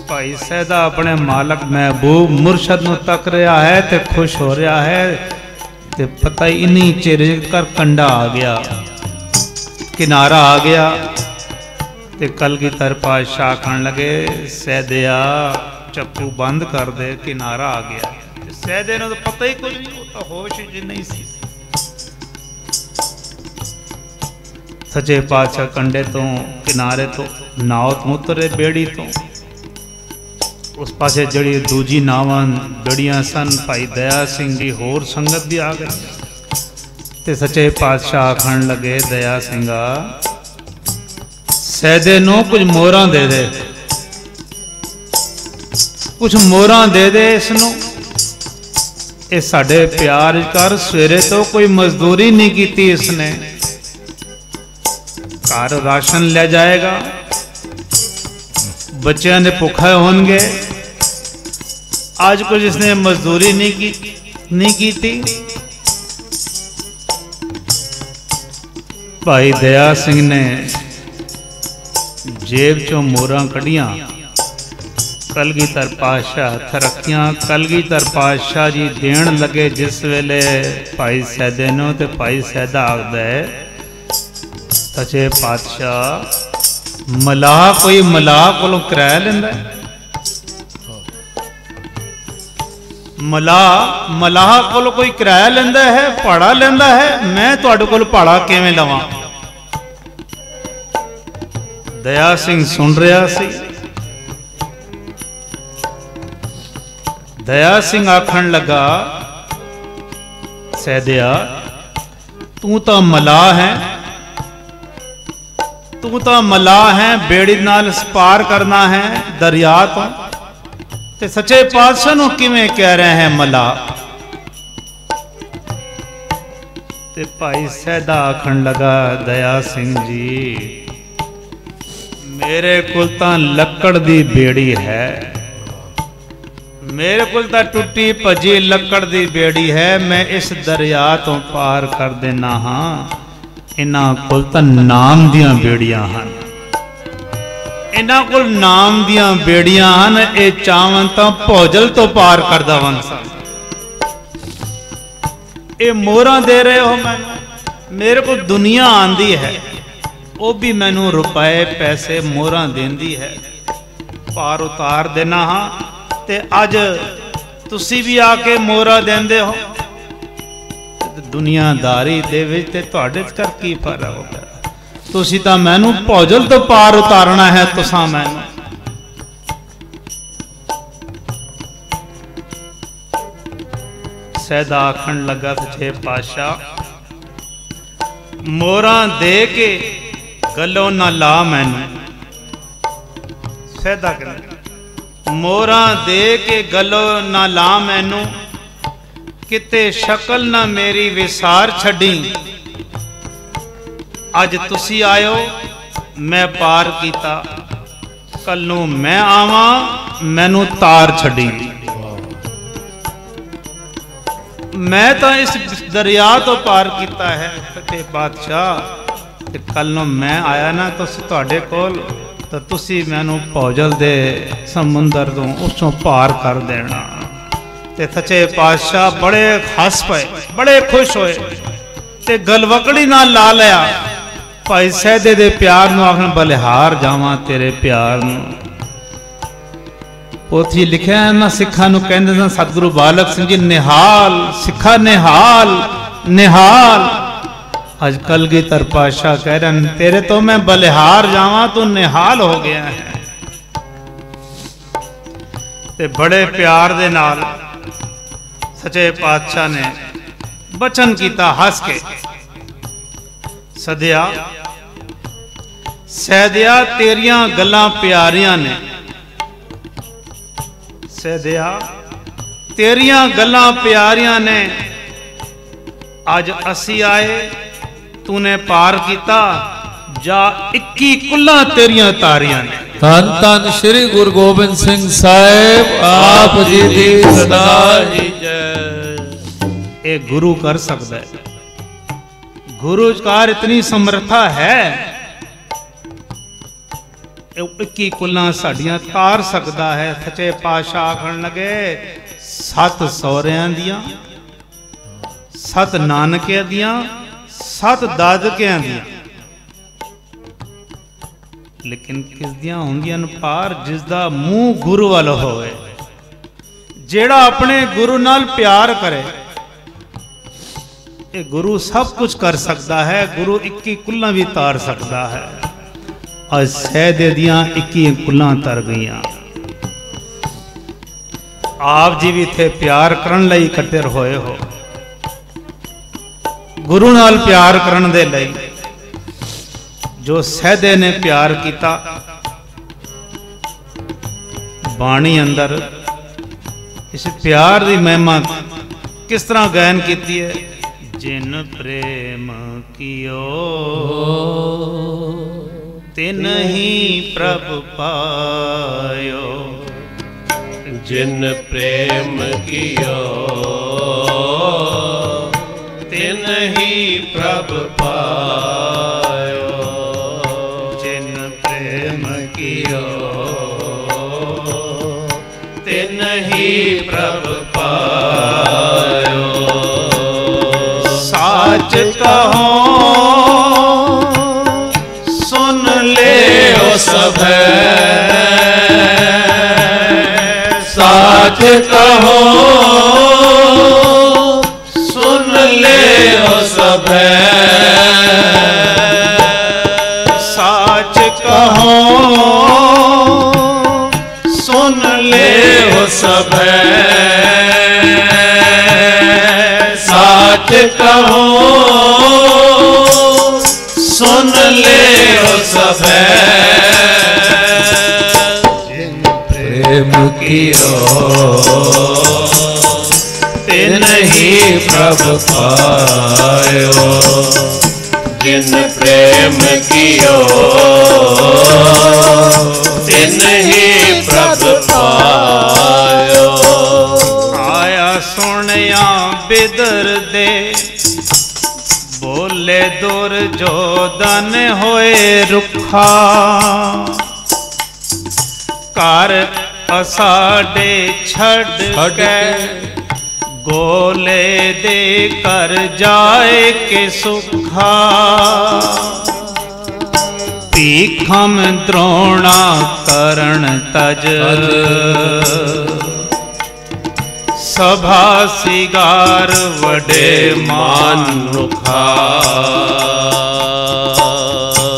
भाई सैदा अपने मालक महबूब मुर्शद नूं तक रहा है ते खुश हो रहा है। ते पता ही नहीं चिर कर कंडा आ गया, किनारा आ गया। ते कलगीधर पातशाह आखन लगे सैदिया चप्पू बंद कर दे, किनारा आ गया। सैदे ने तो पता ही कुछ नहीं, तो होश ही नहीं सी। सचे पातशाह कंडे तो किनारे तो नाव तो उतरे बेड़ी तो। उस पासे जड़ी दूजी नावां बड़ियां सन। भाई दया सिंह जी होर संगत भी आ गई। ते सचे पातशाह आखन लगे दया सिंगा सैदे नो कुछ मोहरां दे दे, कुछ मोहरां दे दे इसनों। ये साडे प्यार कर, सवेरे तो कोई मजदूरी नहीं की इसने। घर राशन ले जाएगा, बच्चों ने भुखे होंगे। आज कुछ इसने मजदूरी नहीं की थी। भाई दया सिंह ने जेब चो मोहरां कढ़ियां। कलगीधर पातशाह थरकियां। कलगीधर पातशाह जी देन लगे जिस वेले भाई सैदे नो, ते भाई सैदा आखदा है सचे पातशाह मलाह कोई मलाह कोलों किराया लेंदा है। मलाह कोलों कोई किराया लेंदा है, भाड़ा लेंदा है। मैं तुहाडे कोल भाड़ा किवें लवां? दया सिंह सुन रहा सी। दया सिंह आखन लगा सैदिया तू तो मलाह है, तू तो मलाह है। बेड़ी नाल पार करना है दरिया तो। ते सच्चे पातशाह नूं किवें कह रहे हैं मलाह? ते भाई सैदा आखन लगा दया सिंह जी मेरे कोल तां लक्कड़ दी बेड़ी है। मेरे कोल तां टुटी भजी लक्कड़ दी बेड़ी है। मैं इस दरिया तो पार कर देना हाँ। इन्हां कोल तां नाम दियां बेड़ियां हन। इन्हां कोल नाम दियां बेड़ियां हन। ये चावन तां भौजल तो पार करदा वन सन। ये मोहरां दे रहे हो मैनूं। मेरे को दुनिया आंदी है, वो भी मैनू रुपए पैसे मोहरां देंदी है। पार उतार देना हाँ। ते अज तुसी भी आके मोहरा देंदे हो। दुनियादारी दे विच ते तुहाडे च कर की फर्क होगा? तुसी तां मैनू भौजल तो पार उतारना है। तुसां मैनू सैदा आखन लगा सच्चे पातशाह मोहरां दे के गलों ना ला मैनू। सैदा कहंदा मोहरां दे के गलों ना ला मैनू। किते शक्ल ना मेरी विसार छड़ी। अज तुसी आयो मैं पार कीता, कल नूं मैं आवां मैनू तार छड़ी। मैं तो इस दरिया तो पार किया है सच्चे बादशाह। ते कल नूं मैं आया ना तुहाडे कोल तो तुसी मैनू भौजल दे समुंदर तो उसों पार कर देना। ते सच्चे पातशाह बड़े हस पे, बड़े खुश होए ते गलवकड़ी नाल ला लिया। भाई सैदे दे प्यार नूं आखन बलिहार जावां तेरे प्यार नूं। पोथी लिखिया ना सिखा नूं कहंदे सन सतगुरु बालक सिंह जी निहाल सिखा निहाल निहाल। अज कलगीधर पातशाह कह रहे हैं तेरे तो मैं बलिहार जावां तू निहाल हो गया है। ते बड़े प्यार दे नाल सचे पातशाह ने बचन किया हस के, सदिया सैदिया तेरिया गल्लां प्यारियां ने, सैदिया तेरिया गल्लां प्यारियां ने, अज असी आए तूने पार किया, जा 21 कुल्ला तेरिया तारियां ने। धन धन श्री गुरु गोबिंद सिंह साहिब आप जी दी सदा ही जय। ये गुरु कर सकता है, गुरु कार इतनी समर्था है, 21 कुल्ला साड़ियां तार सकता है। सच्चे पातशाह आखण लगे 7 सौरियां दियां, 7 नानकियां दियां, 7 दादकियां दियां, लेकिन किस दियां होंदियां पार जिसदा मुंह गुरु वाल होवे, जेड़ा अपने गुरु नाल प्यार करे। ये गुरु सब कुछ कर सकता है, गुरु 21 कुल्ला भी तार सकता है। और सैदे दियां 21 कुल्ला तर गईयां। आप जी भी थे प्यार करन लई इकट्ठे होए हो, गुरु नाल प्यार करन दे लई। जो सैदे ने प्यार किया, बाणी अंदर इस प्यार की महिमा किस तरह गायन की है। जिन प्रेम कियो तिन ही प्रभु पायो, जिन प्रेम कियो तिन ही प्रभु पायो, जिन प्रेम कियो तिन ही प्रभु पायो। साच कहो सुन ले ओ सब, साच कहो सुन ले ओ सब, साच कहो सुन ले ओ सब, साच कहो सुन ले ओ सब। जिन प्रेम कियो तिन ही प्रभु पायो, जिन प्रेम कियो तिन ही प्रभु पायो। आया सुनिया बिदर दे बोले दूर जो दन होए रुखा, कर असाडे छड़ के गोले दे कर जाए के सुखा। भीखम द्रोणा करण तज, सभा सिगार वडे मानुखा।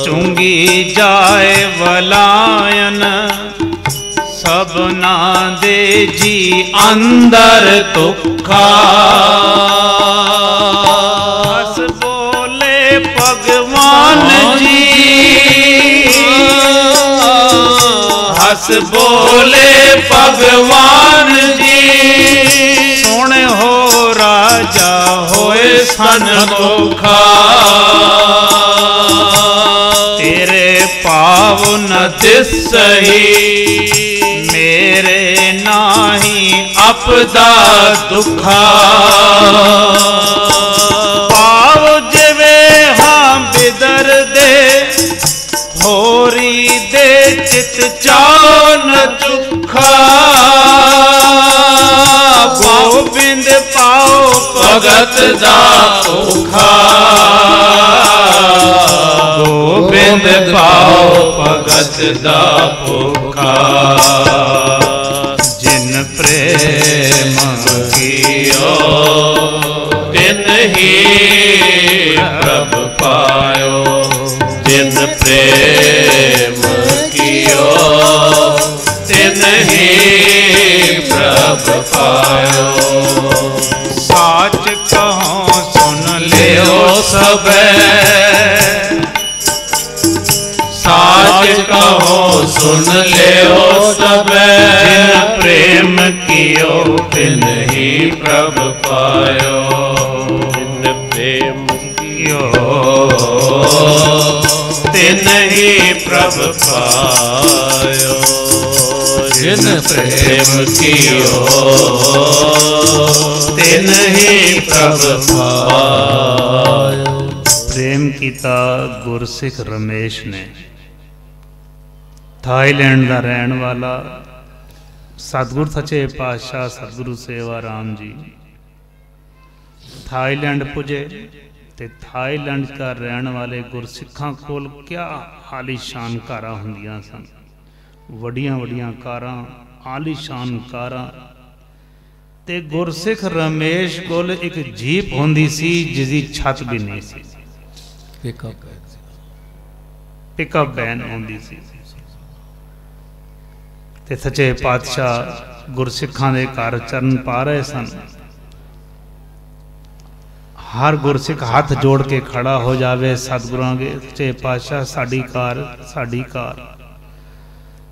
चुंगी जाए वलायन सबना दे जी अंदर तुखा। हस बोले भगवान जी, हस बोले भगवान जी, सोने हो राजा होए सन मुखा। तेरे पाव न सही मेरे नाही अपदा दुखा। पाव जिवे हाँ बिदर दे होरी दे चित चान चुखा। गोबिंद पाओ भगत दा भूखा, गोबिंद पाओ भगत दा भूखा। जिन प्रेम कियो तिन ही प्रभु पायो, जिन प्रेम कियो तिन ही प्रभु पायो। सबे साच कहो सुन लियो सबे जिन प्रेम कियो तिन ही प्रभ पायो जिन प्रेम कियो तिन ही प्रभ पायो जिन प्रेम कियो तिन ही प्रभ पायो। प्रेम कीता गुरसिख रमेश ने, थाईलैंड का रहने वाला सतगुरु सच्चे पातशाह सतगुरु सेवा राम जी थाईलैंड पुजे ते थाईलैंड का रहने वाले गुरसिखां कोल क्या आलीशान कारां हुंदियां सन, वड्डियां वड्डियां कारां, आलीशान कारां। ते गुरसिख रमेश कोल एक जीप हुंदी सी जिसदी छत भी नहीं सी, पिकअप वैन हुंदी सी। ते सच्चे पातशाह गुरसिखां दे घर चरण पा रहे सन। हर गुरसिख हाथ जोड़ के खड़ा हो जावे सतगुरां के सच्चे पातशाह साडी कार साडी कार।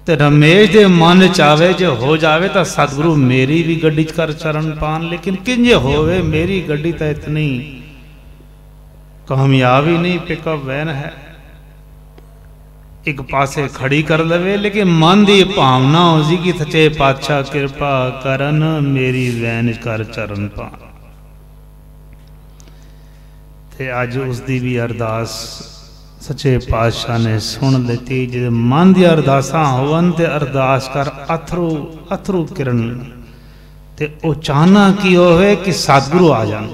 ते रमेश दे मन च आवे जे हो जावे तो सतगुरु मेरी भी गड्डी च कर चरण पान, लेकिन किंजे होवे मेरी गड्डी तो इतनी कामयाब ही नहीं, पिकअप वैन है, एक पासे खड़ी कर लवे। लेकिन मन की भावना उसी की सच्चे पातशाह कृपा करन मेरी वैन कर चरण पान। ते अज उसकी भी अरदास सच्चे पातशाह ने सुन लेती। जे मन दी अरदासां होवन ते अरदास कर अथरू अथरू किरण ते ओ चाहना की होवे कि सतगुरु आ जान।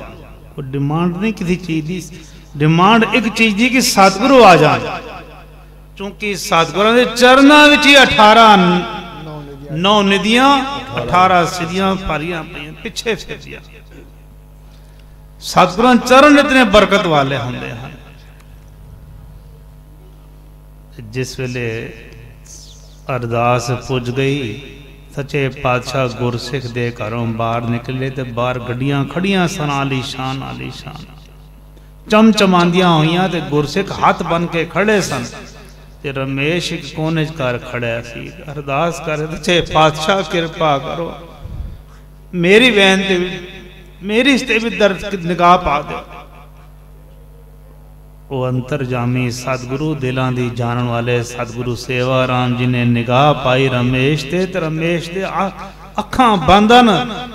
वो डिमांड नहीं किसी चीज की, डिमांड एक चीज की कि सतगुरु आ जान। चूंकि सतगुरां दे चरनां विच ही 18 9 निधियां 18 सिद्धियां पारियां पईयां पिछे फिरदियां। सतगुरां चरण इतने बरकत वाले होंदे हैं। जिस वेले अरदास पुज गई सच्चे पातशाह गुरसिख दे घरों बाहर निकले तो बाहर गड्डियां खड़ियां सन, आलीशान आलीशान चमचमांदियां होइयां ते गुरसिख हाथ बन के खड़े सन। ते रमेश एक कोने च कर खड़ा सी, अरदास कर सच्चे पातशाह कृपा करो मेरी वैन ते मेरी इसते भी दर्द निगाह पा दो। वो अंतरजामी सतगुरु दिलां दी जानन वाले सतगुरु सेवा राम जी ने निगाह पाई रमेश ते रमेश दे अखां बंदन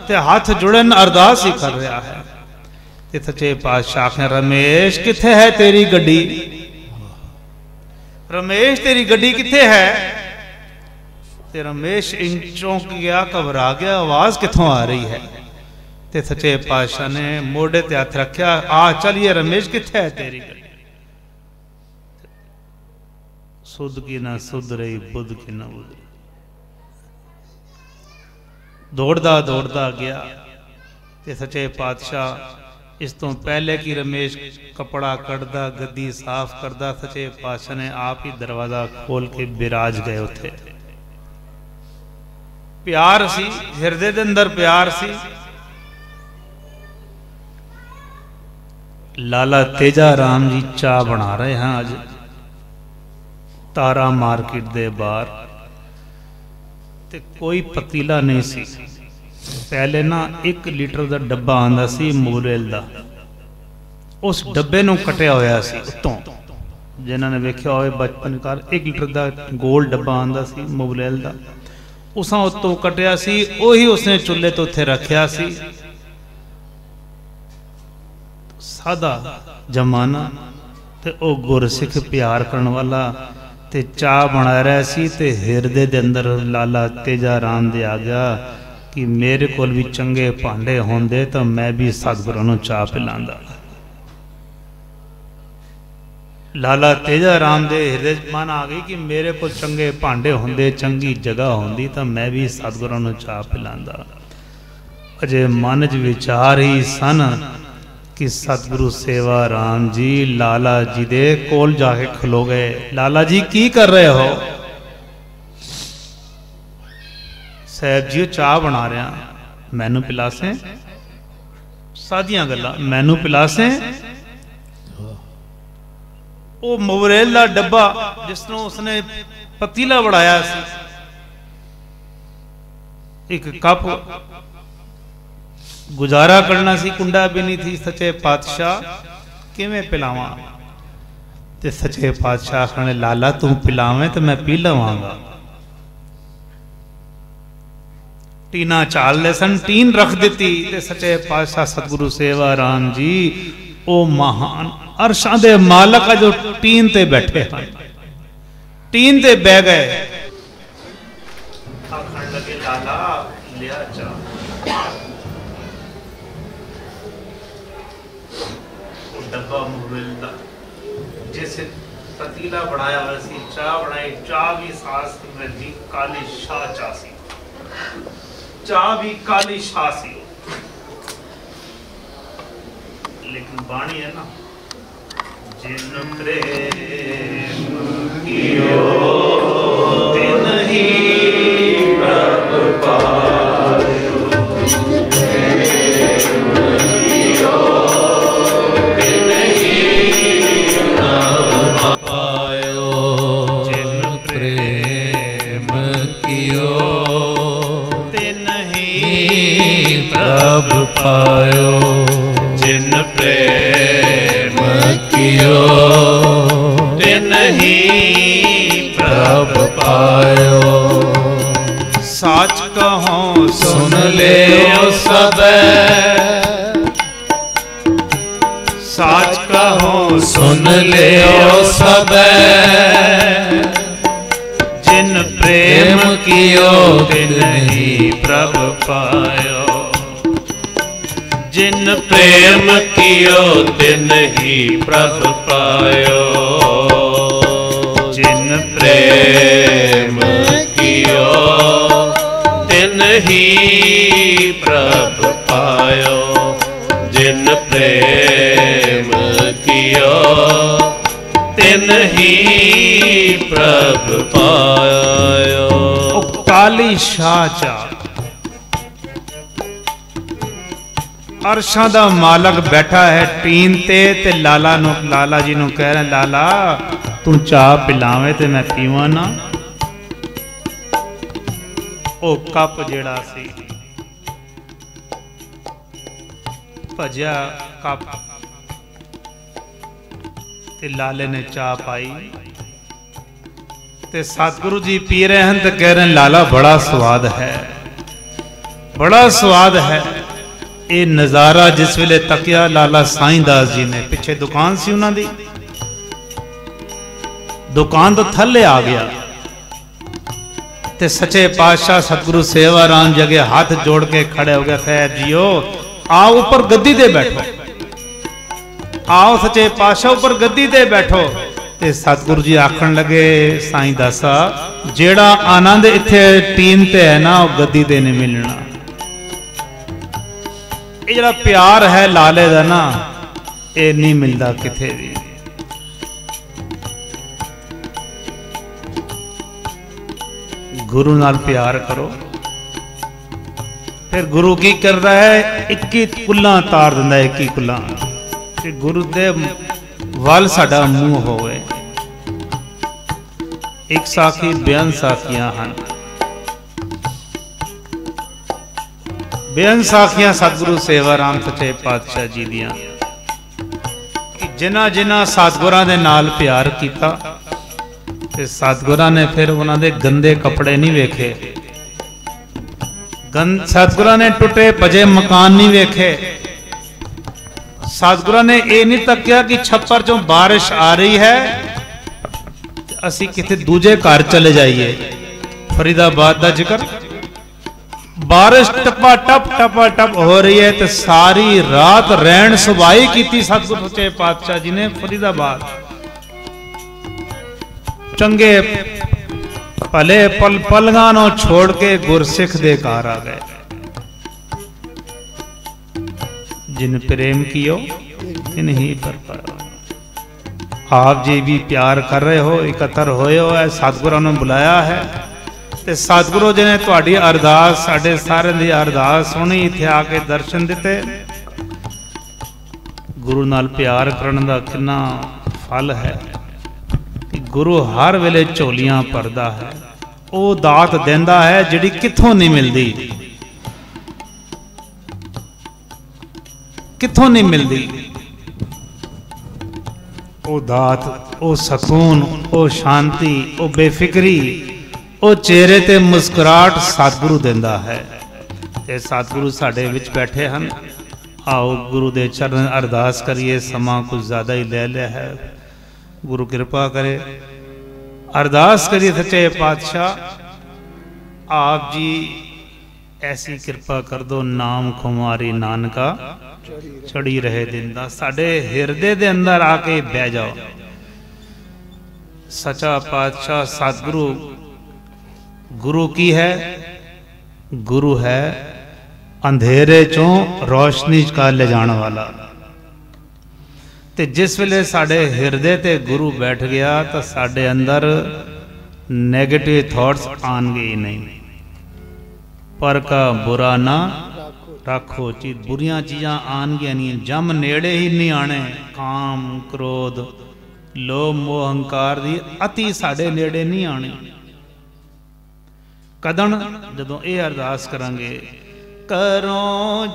ते हाथ जुड़न अरदास ही कर रहा है। ते सच्चे पातशाह ने रमेश किथे है तेरी गड्डी, रमेश तेरी गड्डी किथे है। ते रमेश चौंक गया, घबरा गया, आवाज किथों आ रही है। ते सच्चे पातशाह ने मोढ़े ते हथ रखा, आ चलिए रमेश किथे है तेरी गड्डी। सुध की ना सुध रही बुध की ना बुध रही, दौड़दा दौड़दा गया। ते सच्चे पातशाह इस तो पहले कि रमेश कपड़ा कटदा गद्दी साफ करदा सच्चे पातशाह ने आप ही दरवाजा खोल के बिराज गए। उथे प्यार सी, हिरदे दे अंदर प्यार सी। लाला तेजा राम जी चाह बना रहे हैं आज तारा मार्केट दे बाहर। ते कोई पतीला नहीं सी। पहले ना 1 लीटर का डब्बा आंदा सी मोरेल दा, उस डब्बे नूं कटिया होया सी उत्तों। जिन्हां ने वेख्या होवे बचपन कार 1 लीटर का गोल डब्बा आंदा सी मोरेल दा, उसां उत्तों कटिया सी, उही उसने चुल्हे तो उत्थे रखिया सी। सादा जमाना ते ओ गुरसिख प्यार करन वाला ते चाह बना रहा सी। ते हिरदे दे अंदर लाला तेजा राम दे आ गया कि मेरे कोल भी चंगे भांडे होंदे तो मैं भी सतगुरां नूं चाह पिलांदा। लाला तेजा राम दे हिरदे मन आ गई कि मेरे को चंगे भांडे होंदे, चंगी जगह होंदी तो मैं भी सतगुरां नूं चाह पिलांदा। अजे मन च विचार ही सन कि सतगुरु सेवा राम जी लाला जी दे कोल जाके खलो गए। लाला जी की कर रहे हो? साहब जी चाह बना रहा, मैनू पिलासे। सादियां गल्लां, मैनू पिलासे। वो मोबरेल का डब्बा जिसनों उसने पतीला बनाया सी, एक कप गुजारा करना सी, कुंडा भी नहीं थी। सच्चे पातशाह किवें पिलावां? ते सच्चे पातशाह आखने लाला तू पिलावें तो मैं पी लवांगा। टीना चाल ले सन, टीन रख दी। ते सच्चे पातशाह सतगुरु सेवा राम जी ओ महान अरशां दे मालक जो टीन ते बैठे हैं, टीन ते बह गए। आखण लगे लाला लिया चा। डब्बा मुबिल जैसे पतीला बनाया वैसी चाह बनाई। चाह भी सास में दी काली शाह चाह सी, चाह भी काली शाह सी। लेकिन बाणी है ना, जिन प्रेम कियो तिन ही प्रभ पायो, तिन ही प्रभ पायो। जिन प्रेम कियो तिन ही प्रभ पायो, जिन प्रेम कियो तिन ही प्रभ पायो। साच कहो सुन ले सबे, साच कहो सुन ले सबे। जिन प्रेम कियो तिन ही प्रभ पायो, जिन प्रेम कियो तिन ही प्रभ पायो। जिन प्रेम कियो तिन ही प्रभ पायो, जिन प्रेम कियो तिन ही प्रभ पायो। काली शाह चा अरशां दा मालक बैठा है टीन ते लाला नु, लाला जी नु कह रहे लाला तू चाह पिलावे ते मैं पीवां ना। ओ कप जेड़ा सी भजिया कप ते लाले ने चाह पाई ते सतगुरु जी पी रहे हैं तो कह रहे हैं लाला बड़ा स्वाद है, बड़ा स्वाद है। ये नज़ारा जिस वेले तकिया लाला साईं दास जी ने, पिछे दुकान सी उन्हां दी, दुकान तो थल्ले आ गया ते सच्चे पातशाह सतगुरु सेवा राम जगे हाथ जोड़ के खड़े हो गया। खैर जियो आओ ऊपर गद्दी ते बैठो, आओ सच्चे पातशाह ऊपर गद्दी ते बैठो। ते सतगुरु जी आखन लगे साईं दासा जेड़ा आनंद इत्थे टीन ते है ना वो गद्दी ते नहीं मिलना। ये जरा प्यार है लाले दा ना ये नहीं मिलता किथे भी। गुरु नाल प्यार करो। फिर गुरु की कर रहा है 21 कुल्ला तार दिंदा, 21 कुल्ला कि गुरु दे वल साडा मुंह होवे। एक साखी बेअन साखियां हैं, बेअन साखियां सतगुरु सेवा राम सच्चे पातशाह जी दियां कि जिन्हां जिन्हां सतगुरां दे नाल प्यार कीता ते सतगुरां ने फिर उन्हां दे गंदे कपड़े नहीं वेखे, सतगुरां ने टुटे भजे मकान नहीं वेखे, सतगुरां ने ये नहीं तकिया कि छप्पर चों बारिश आ रही है असी किथे दूजे घर चले जाइए। फरीदाबाद का जिक्र, बारिश टपा टप हो रही है तो सारी रात रैन सुबाई की सतगुरु सच्चे पातशाह जी ने फरीदाबाद। चंगे भले पल पलगानों छोड़ के गुरसिख दे घर आ गए। जिन प्रेम कियो तिन ही पर पायो। आप जी भी प्यार कर रहे हो, इकट्ठर होए हो, सतगुरु ने बुलाया है ते सतगुरु जी ने तुहाडी अरदास साडे सारे दी अरदास सुनी, इत्थे आके दर्शन दिते। गुरु नाल प्यार करन दा कितना फल है। गुरु हर वेले झोलियां भरदा है, वो दात देंदा है जिहड़ी कित्थों नहीं मिलदी, कित्थों नहीं मिलदी। वो दात, वो सकून, वो शांति, वो बेफिक्री, वो चेहरे ते मुस्कुराहट सतगुरु देंदा है। ते सतगुरु साडे विच बैठे हैं। आओ गुरु दे चरण अरदास करिए। समा कुछ ज़्यादा ही ले लिया है, गुरु कृपा करे। अरदास करिए सच्चे पातशाह, आप जी ऐसी कृपा कर दो, नाम खुमारी नानका चढ़ी रहे दिन दा। साडे हिरदे दे अंदर आके बह जाओ। सच्चा पातशाह सतगुरु, गुरु की है? गुरु है अंधेरे चों रोशनी का ले जाने वाला। ते जिस वेले साडे हिरदे ते गुरु बैठ गया तो साडे अंदर नेगेटिव थॉट्स आएंगे ही नहीं। पर का बुरा ना रखो, चीज बुरियां चीज़ां आएंगियां नहीं, जम नेड़े ही नहीं आने। काम, क्रोध, लोभ, मोह, अहंकार दी अति साडे नेड़े नहीं आने। कदन जदों ये अरदास करांगे, करो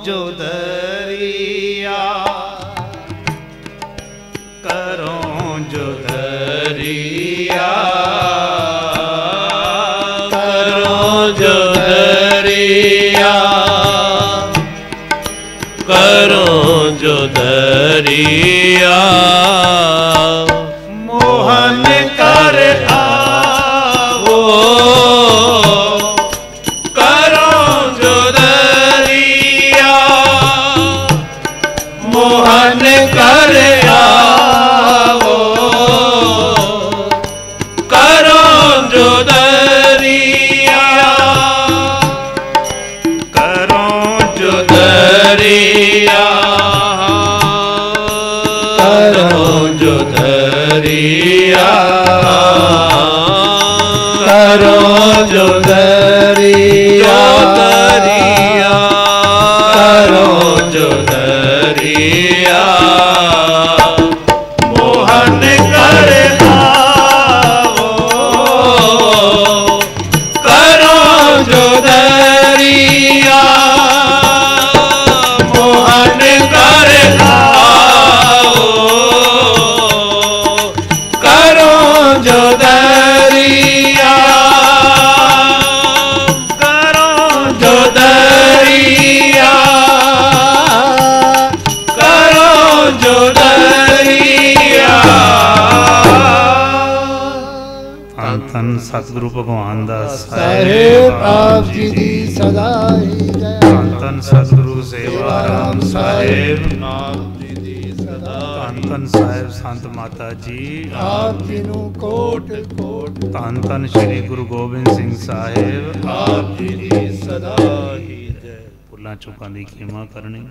जो दरिया, करो जो दरिया, करो जो दरिया, करो जो दरिया, मोहन कर आवो, करो जो दरिया, मोहन कर आवो, करो जो दरिया, करो जो दरिया, करो जो दरिया, करो जो दरिया, दरिया, करो जो दरिया, मोहन कर आवो, करो जो दरिया, मोहन कर आवो, करो जो दरिया, करो जो दरिया, करो जो दरिया। धन धन सतगुरु भगवान दा साहेब आप जी दी सदा ही जय। धन धन सतगुरु सेवाराम साहेब, आप जी दी सदा, धन धन साहेब संत माता जी, आप जी नू कोट कोट धन धन श्री गुरु गोबिंद सिंह साहेब, आप जी दी सदा ही जय। भुलां चूकां दी खिमा करनी।